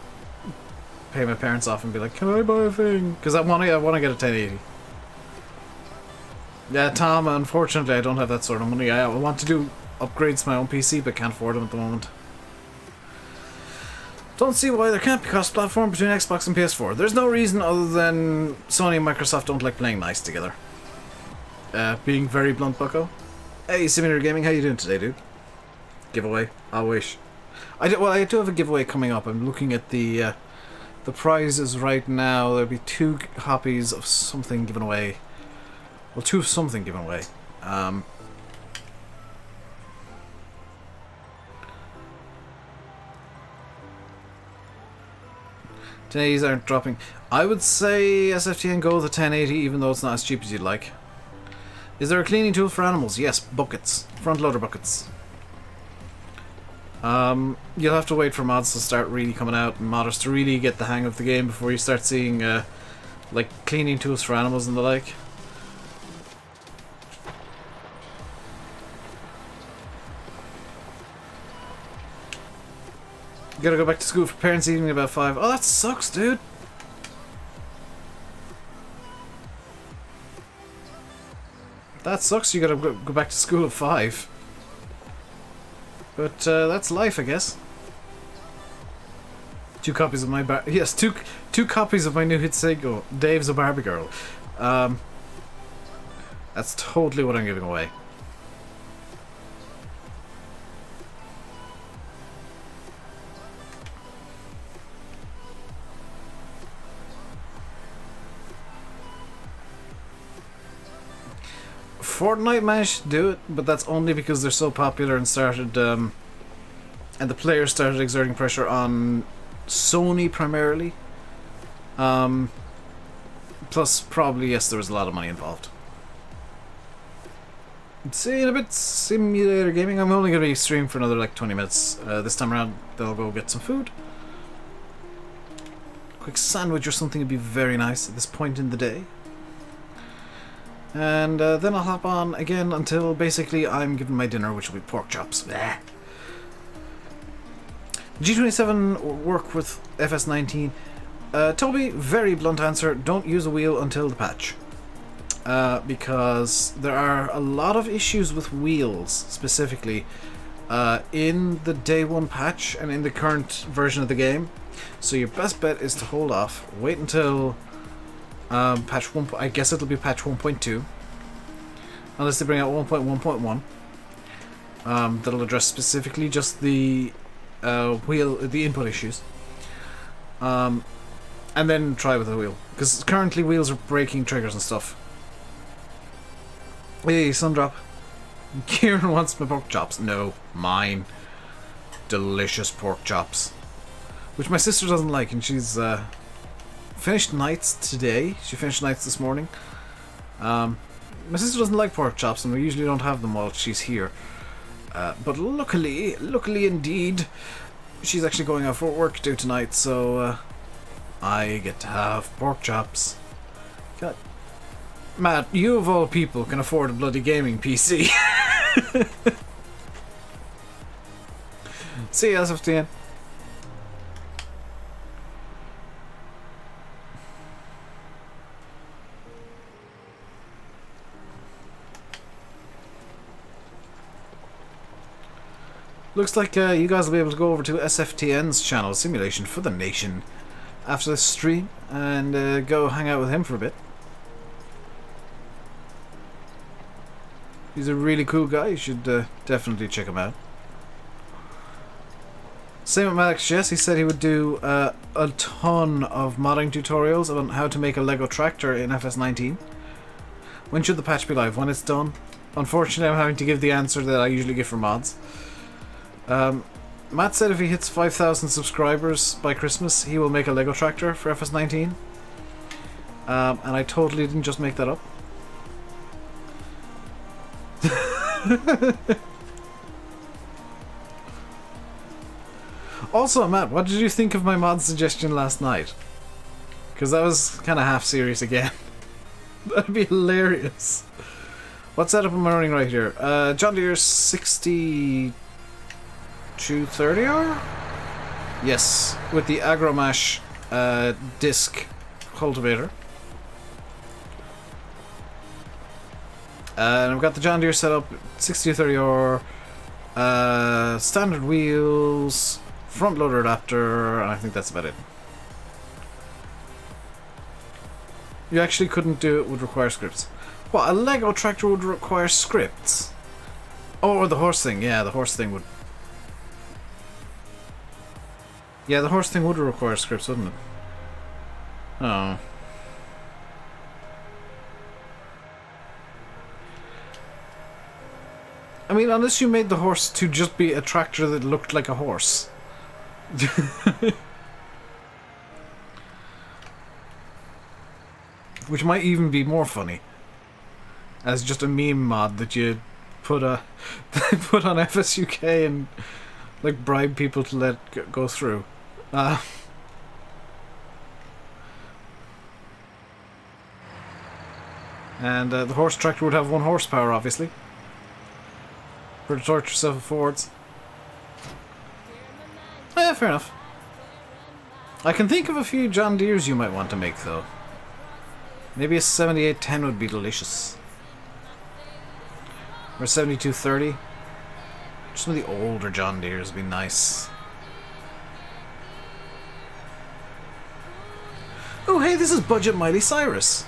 pay my parents off and be like, can I buy a thing? Because I want to get a 1080. Yeah, Tom, unfortunately I don't have that sort of money. I want to do upgrades to my own PC, but can't afford them at the moment. Don't see why there can't be cross-platform between Xbox and PS4. There's no reason other than Sony and Microsoft don't like playing nice together. Being very blunt, bucko. Hey, Simulator Gaming, how you doing today, dude? Giveaway? I wish. I do have a giveaway coming up. I'm looking at the prizes right now. There'll be 2 copies of something given away. Well, 2 of something given away. $1080s aren't dropping. I would say SFTN go with the 1080, even though it's not as cheap as you'd like. Is there a cleaning tool for animals? Yes, buckets. Front loader buckets. You'll have to wait for mods to start really coming out and modders to really get the hang of the game before you start seeing like cleaning tools for animals and the like. You gotta go back to school for parents' evening about 5. Oh, that sucks, dude. That sucks. You gotta go back to school at 5. But that's life, I guess. 2 copies of my yes, two copies of my new hit single, Dave's a Barbie Girl. That's totally what I'm giving away. Fortnite managed to do it, but that's only because they're so popular and started, and the players started exerting pressure on Sony primarily. Plus, probably, yes, there was a lot of money involved. See you in a bit, Simulator Gaming. I'm only going to be streaming for another like 20 minutes. This time around, they'll go get some food. Quick sandwich or something would be very nice at this point in the day. And then I'll hop on again until basically I'm given my dinner, which will be pork chops. Bleh. G27 work with FS19. Toby, very blunt answer, don't use a wheel until the patch. Because there are a lot of issues with wheels, specifically, in the day 1 patch and in the current version of the game. So your best bet is to hold off, wait until patch 1, I guess it'll be patch 1.2, unless they bring out 1.1.1. That'll address specifically just the the input issues. And then try with the wheel, because currently wheels are breaking triggers and stuff. Hey, Sundrop. Kieran wants my pork chops. No, mine. Delicious pork chops, which my sister doesn't like, and she's finished nights today. She finished nights this morning. My sister doesn't like pork chops, and we usually don't have them while she's here. But luckily indeed, she's actually going out for work to do tonight, so I get to have pork chops. God. Matt, you of all people can afford a bloody gaming PC. See you, SFTN. Looks like you guys will be able to go over to SFTN's channel, Simulation for the Nation, after this stream, and go hang out with him for a bit. He's a really cool guy. You should definitely check him out. Same with Maddox Jess. He said he would do a ton of modding tutorials on how to make a Lego tractor in FS19. When should the patch be live? When it's done? Unfortunately, I'm having to give the answer that I usually give for mods. Matt said if he hits 5,000 subscribers by Christmas, he will make a Lego tractor for FS19. And I totally didn't just make that up. Also, Matt, what did you think of my mod suggestion last night? Because that was kind of half serious again. That'd be hilarious. What setup am I running right here? John Deere 6230R? Yes, with the Agromash disc cultivator. And I've got the John Deere setup, 6230R, standard wheels, front loader adapter, and I think that's about it. You actually couldn't do it, would require scripts. What, a Lego tractor would require scripts? Oh, or the horse thing, yeah, the horse thing would... Yeah, the horse thing would require scripts, wouldn't it? Oh. I mean, unless you made the horse to just be a tractor that looked like a horse. Which might even be more funny. As just a meme mod that you put on FSUK and like bribe people to let go through. And the horse tractor would have 1 horsepower, obviously. For to torch yourself forwards. Oh, yeah, fair enough. I can think of a few John Deeres you might want to make, though. Maybe a 7810 would be delicious. Or a 7230. Some of the older John Deeres would be nice. Oh, hey, this is Budget Miley Cyrus.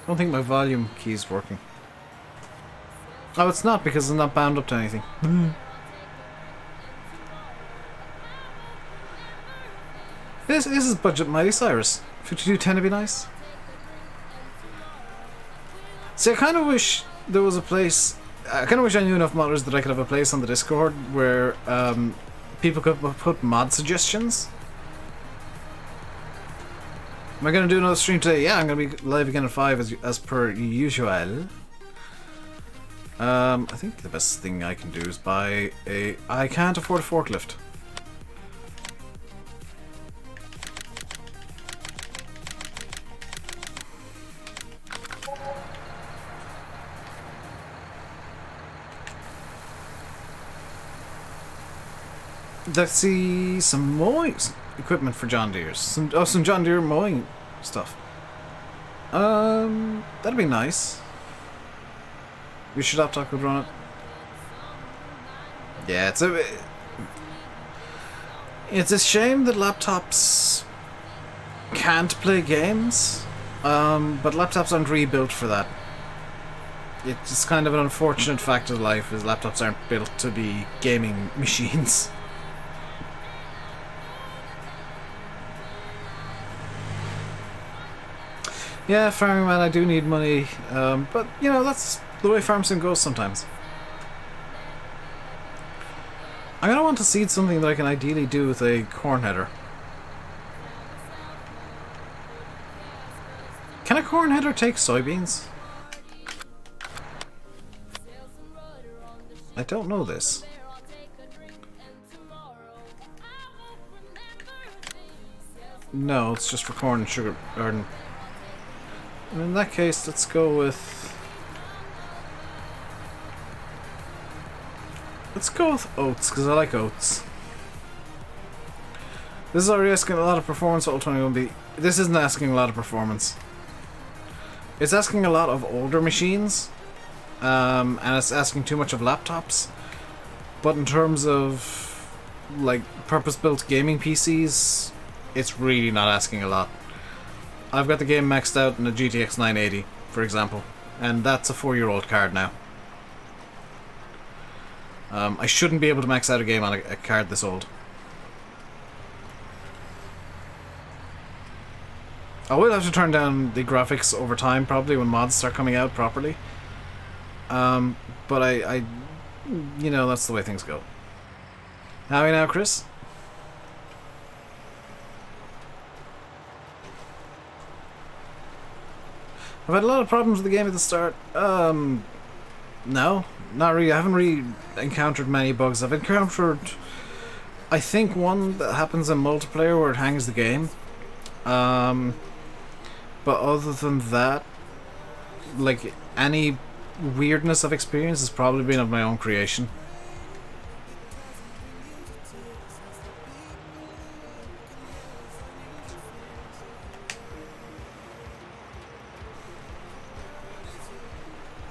I don't think my volume key is working. Oh, it's not because it's not bound up to anything. This is Budget Miley Cyrus. 5210 would be nice. See, I kind of wish there was a place... I kind of wish I knew enough modders that I could have a place on the Discord where people could put mod suggestions. Am I going to do another stream today? Yeah, I'm going to be live again at 5 as per usual. I think the best thing I can do is buy a... I can't afford a forklift. Let's see some mowing equipment for John Deere's. Some John Deere mowing stuff. That'd be nice. Wish your laptop could run it. Yeah, it's a shame that laptops can't play games. But laptops aren't rebuilt for that. It's kind of an unfortunate fact of life, is laptops aren't built to be gaming machines. Yeah, farming man, I do need money, but you know, that's the way farm sim goes sometimes. I'm gonna want to seed something that I can ideally do with a corn header. Can a corn header take soybeans? I don't know this. No, it's just for corn and sugar. In that case, let's go with... Let's go with oats, because I like oats. This is already asking a lot of performance, what Ultra will be. This isn't asking a lot of performance. It's asking a lot of older machines. and it's asking too much of laptops. But in terms of like purpose-built gaming PCs, it's really not asking a lot. I've got the game maxed out in a GTX 980, for example, and that's a 4-year-old card now. I shouldn't be able to max out a game on a card this old. I will have to turn down the graphics over time, probably, when mods start coming out properly. But I you know, that's the way things go. How are you now, Chris? I've had a lot of problems with the game at the start. No, not really. I haven't really encountered many bugs. I've encountered, I think, one that happens in multiplayer where it hangs the game. But other than that, like, any weirdness I've experienced has probably been of my own creation.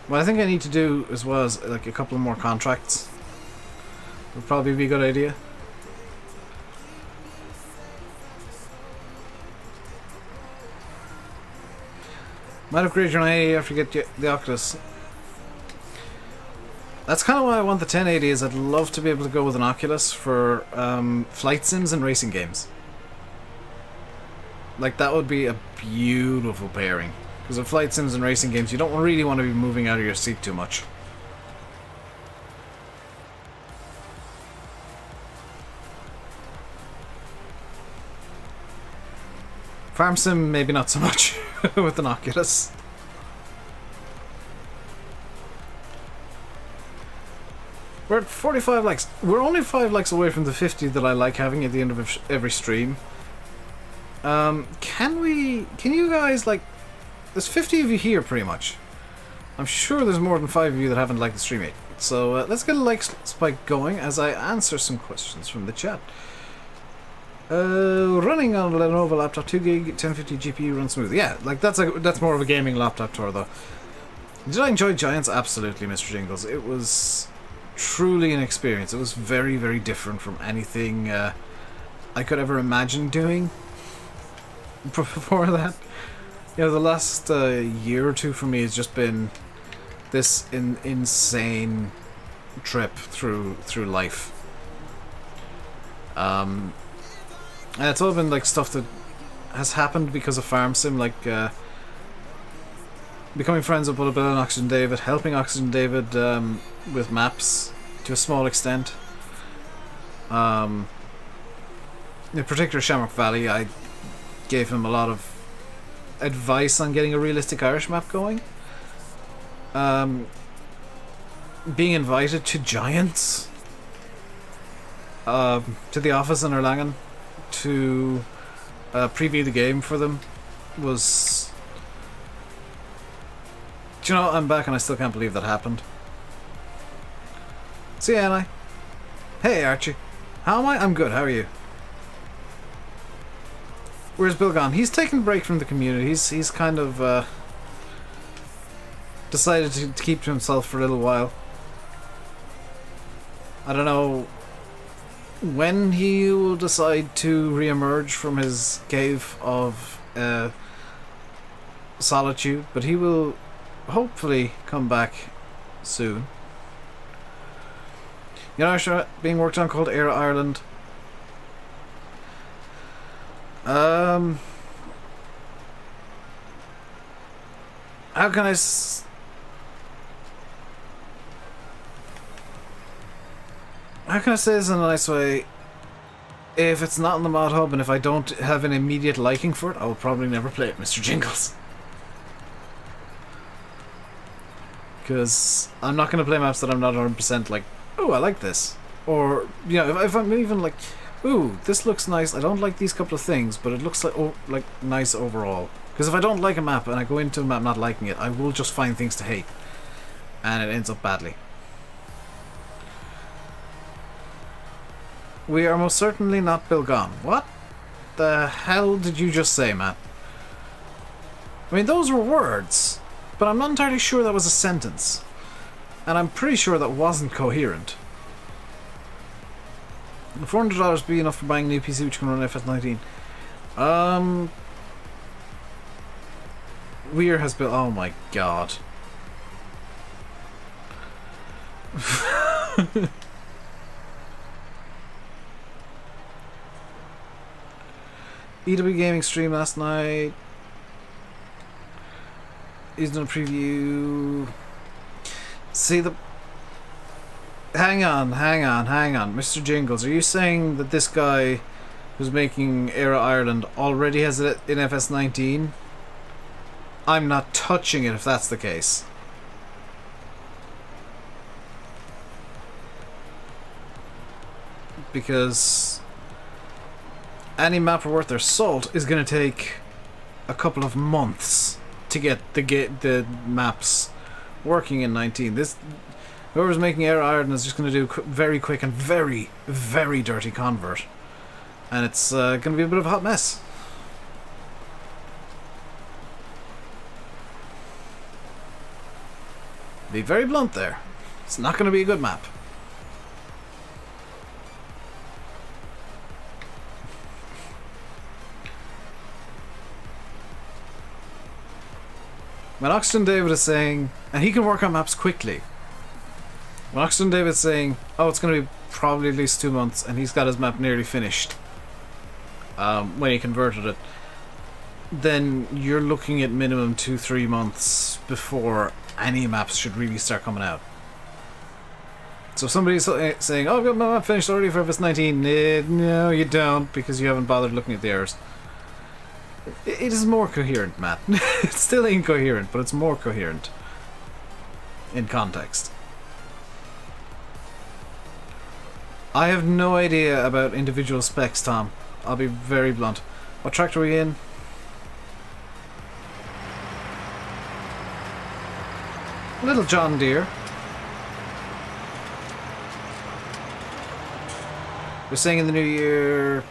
What I think I need to do as well is like a couple more contracts. Would probably be a good idea. Might upgrade your 980 after you get the Oculus. That's kind of why I want the 1080. Is I'd love to be able to go with an Oculus for flight sims and racing games. Like, that would be a beautiful pairing. Because in flight sims and racing games, you don't really want to be moving out of your seat too much. Farm sim, maybe not so much with an Oculus. We're at 45 likes. We're only 5 likes away from the 50 that I like having at the end of every stream. Can you guys, like... There's 50 of you here, pretty much. I'm sure there's more than 5 of you that haven't liked the stream yet. So let's get a like spike going as I answer some questions from the chat. Running on a Lenovo laptop, 2 gig, 1050 GPU runs smooth. Yeah, like that's more of a gaming laptop tour, though. Did I enjoy Giants? Absolutely, Mr. Jingles. It was truly an experience. It was very, very different from anything I could ever imagine doing before that. You know, the last year or two for me has just been this insane trip through life. And it's all been like stuff that has happened because of Farm Sim, like becoming friends with Bullet Bill and Oxygen David, helping Oxygen David with maps to a small extent. In particular, Shamrock Valley, I gave him a lot of advice on getting a realistic Irish map going. Being invited to Giants, to the office in Erlangen to preview the game for them was... Do you know, I'm back and I still can't believe that happened. See you, Anna. Hey, Archie. How am I? I'm good, how are you? Where's Bill gone? He's taken a break from the community. He's kind of decided to keep to himself for a little while. I don't know when he will decide to re-emerge from his cave of solitude, but he will hopefully come back soon. You know, being worked on called Air Ireland. How can I say this in a nice way? If it's not in the mod hub and if I don't have an immediate liking for it, I will probably never play it, Mr. Jingles. Because I'm not going to play maps that I'm not 100% like, oh, I like this. Or, you know, if I'm even like, ooh, this looks nice, I don't like these couple of things, but it looks like, oh, like nice overall. Because if I don't like a map and I go into a map not liking it, I will just find things to hate. And it ends up badly. We are most certainly not Bill gone. What the hell did you just say, Matt? I mean, those were words, but I'm not entirely sure that was a sentence. And I'm pretty sure that wasn't coherent. $400 be enough for buying a new PC which can run FS19. Weir has built... Oh my god. EW Gaming stream last night. He's done a preview. See the... Hang on. Mr. Jingles, are you saying that this guy who's making Era Ireland already has it in FS19? I'm not touching it if that's the case. Because any mapper worth their salt is going to take a couple of months to get the maps working in 19. Whoever's making Era Ireland is just going to do very quick and very, very dirty convert. And it's going to be a bit of a hot mess. Be very blunt there. It's not going to be a good map. When Oxton David is saying, and he can work on maps quickly. When Oxton David's saying, oh, it's going to be probably at least 2 months, and he's got his map nearly finished when he converted it, then you're looking at minimum 2-3 months before any maps should really start coming out. So if somebody's saying, oh, I've got my map finished already for FS19, no you don't, because you haven't bothered looking at the errors. It is more coherent, Matt. It's still incoherent, but it's more coherent in context. I have no idea about individual specs, Tom. I'll be very blunt. What tractor are we in? Little John Deere. We're saying in the new year...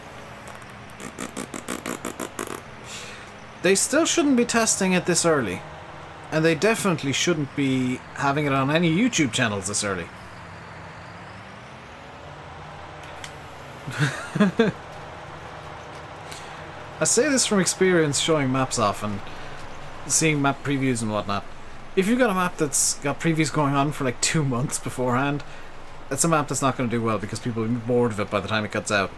They still shouldn't be testing it this early. And they definitely shouldn't be having it on any YouTube channels this early. I say this from experience showing maps off and seeing map previews and whatnot. If you've got a map that's got previews going on for like 2 months beforehand, it's a map that's not going to do well because people will be bored of it by the time it cuts out.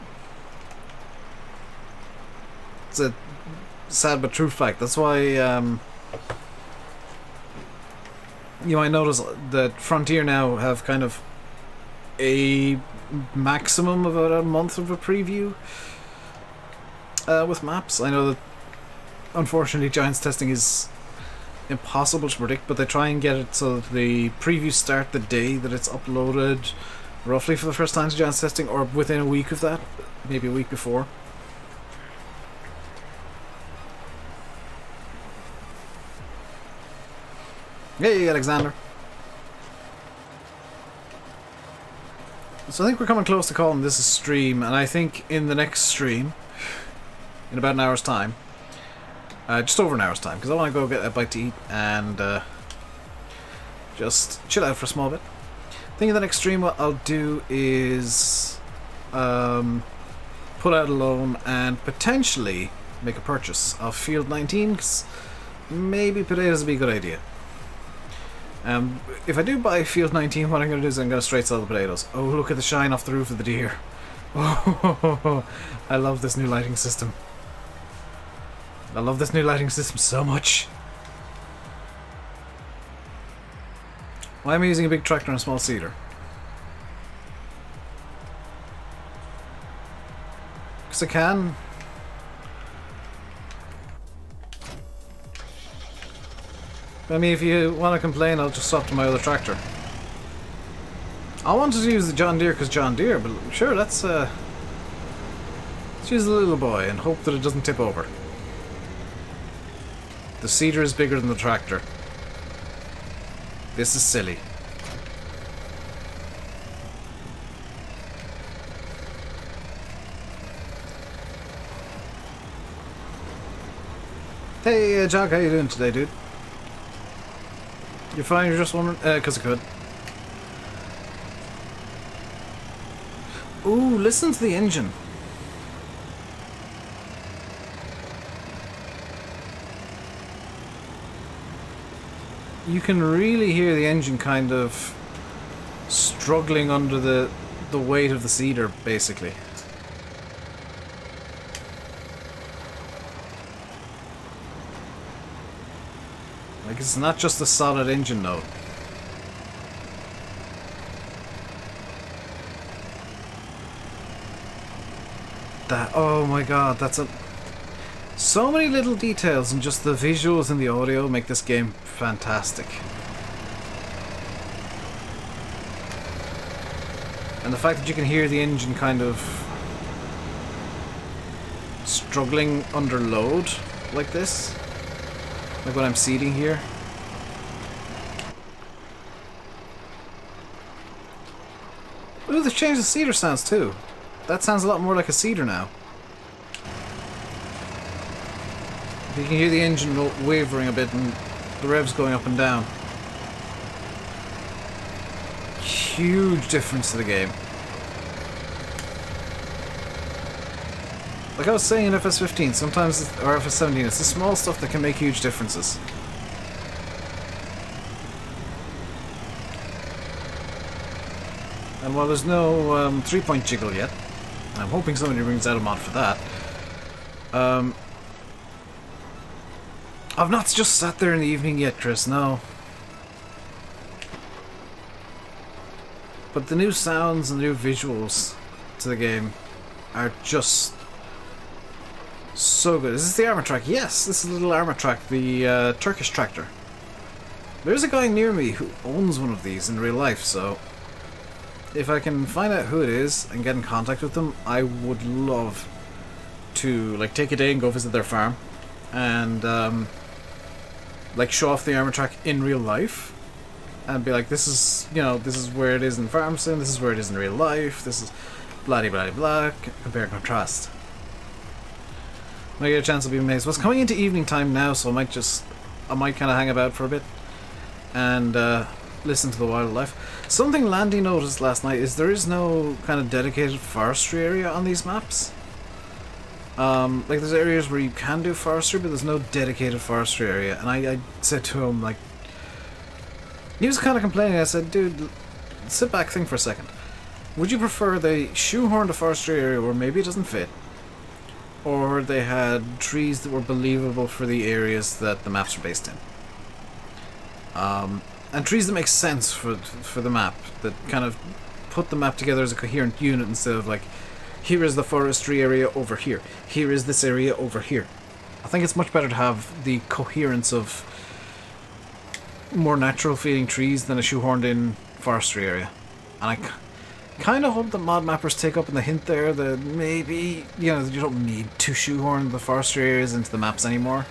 It's a sad but true fact. That's why you might notice that Frontier now have kind of a maximum of about a month of a preview with maps. I know that unfortunately Giants testing is impossible to predict, but they try and get it so that the previews start the day that it's uploaded, roughly for the first time to Giants testing, or within a week of that, maybe a week before. Hey, Alexander. So I think we're coming close to calling this a stream, and I think in the next stream, in about an hour's time, just over an hour's time, because I want to go get a bite to eat and just chill out for a small bit. I think in the next stream what I'll do is put out a loan and potentially make a purchase of Field 19, because maybe potatoes would be a good idea. If I do buy Field 19, what I'm going to do is I'm going to straight sell the potatoes. Oh, look at the shine off the roof of the deer. Oh, I love this new lighting system. I love this new lighting system so much. Why am I using a big tractor and a small seeder? Because I can. I mean, if you want to complain, I'll just swap to my other tractor. I wanted to use the John Deere because John Deere, but sure, let's use the little boy and hope that it doesn't tip over. The seeder is bigger than the tractor. This is silly. Hey, Jock, how you doing today, dude? You're fine, you're just wondering? Because I could. listen to the engine. You can really hear the engine kind of struggling under the weight of the cedar, basically. Like, it's not just a solid engine note. That, oh my god, that's a... So many little details, and just the visuals and the audio make this game fantastic. And the fact that you can hear the engine kind of struggling under load like this, like what I'm seeding here. Ooh, they've changed the cedar sounds too. That sounds a lot more like a cedar now. You can hear the engine wavering a bit and the revs going up and down. Huge difference to the game. Like I was saying in FS15, sometimes, or FS17, it's the small stuff that can make huge differences. And while there's no 3-point jiggle yet, I'm hoping somebody brings out a mod for that. I've not just sat there in the evening yet, Chris, no. But the new sounds and the new visuals to the game are just so good. Is this the armor track? Yes, this is a little armor track, the Turkish tractor. There's a guy near me who owns one of these in real life, so if I can find out who it is and get in contact with them, I would love to like take a day and go visit their farm and like show off the armor track in real life and be like, this is, you know, this is where it is in farm sim, this is where it is in real life, this is blah blah blah, compare and contrast. When I get a chance, I'll be amazed. Well, it's coming into evening time now, so I might kind of hang about for a bit and listen to the wildlife. Something Landy noticed last night is there is no kind of dedicated forestry area on these maps. Like there's areas where you can do forestry, but there's no dedicated forestry area. And I said to him, like, he was kind of complaining. I said, dude, sit back, think for a second. Would you prefer they shoehorned a forestry area where maybe it doesn't fit, or they had trees that were believable for the areas that the maps are based in? And trees that make sense for the map, that kind of put the map together as a coherent unit instead of like, here is the forestry area over here, here is this area over here. I think it's much better to have the coherence of more natural feeling trees than a shoehorned in forestry area. And I kind of hope that mod mappers take up on the hint there that maybe, you know, you don't need to shoehorn the forestry areas into the maps anymore.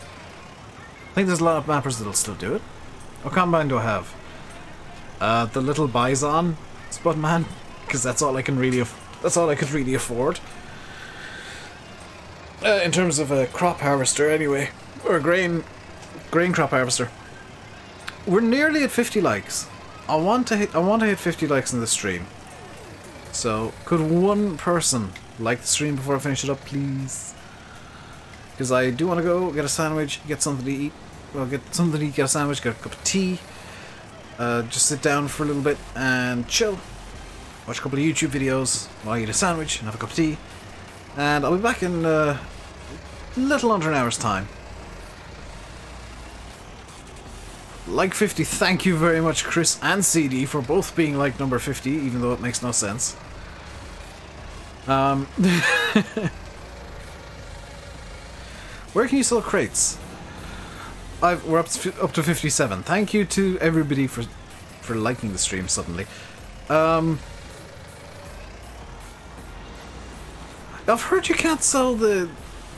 I think there's a lot of mappers that'll still do it. What combine do I have? The little bison Spudman, because that's all I can really that's all I could really afford. In terms of a crop harvester, anyway, or a grain crop harvester. We're nearly at 50 likes. I want to hit 50 likes in the stream. So, could one person like the stream before I finish it up, please? Because I do want to go get a sandwich, get something to eat. Well, get something to eat, get a sandwich, get a cup of tea. Just sit down for a little bit and chill. Watch a couple of YouTube videos while I eat a sandwich and have a cup of tea. And I'll be back in a little under an hour's time. Like 50, thank you very much, Chris and CD, for both being like number 50, even though it makes no sense. Where can you sell crates? We're up to 57. Thank you to everybody for liking the stream suddenly. I've heard you can't sell the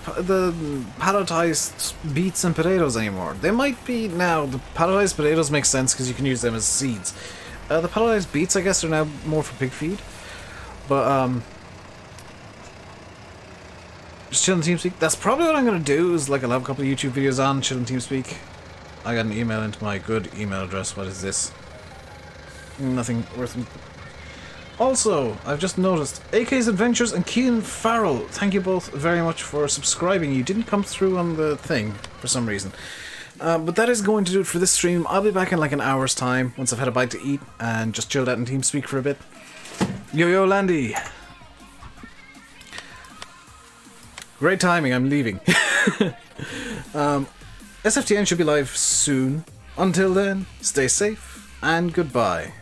palletized beets and potatoes anymore. They might be now. The palletized potatoes make sense because you can use them as seeds. The palletized beets, I guess, are now more for pig feed. But just chill in TeamSpeak. That's probably what I'm gonna do. Is like I'll have a couple of YouTube videos on chill in TeamSpeak. I got an email into my good email address. What is this? Nothing worth. Also, I've just noticed, AK's Adventures and Kean Farrell, thank you both very much for subscribing. You didn't come through on the thing for some reason. But that is going to do it for this stream. I'll be back in like an hour's time once I've had a bite to eat and just chilled out in TeamSpeak for a bit. Yo, Landy! Great timing, I'm leaving. SFTN should be live soon. Until then, stay safe and goodbye.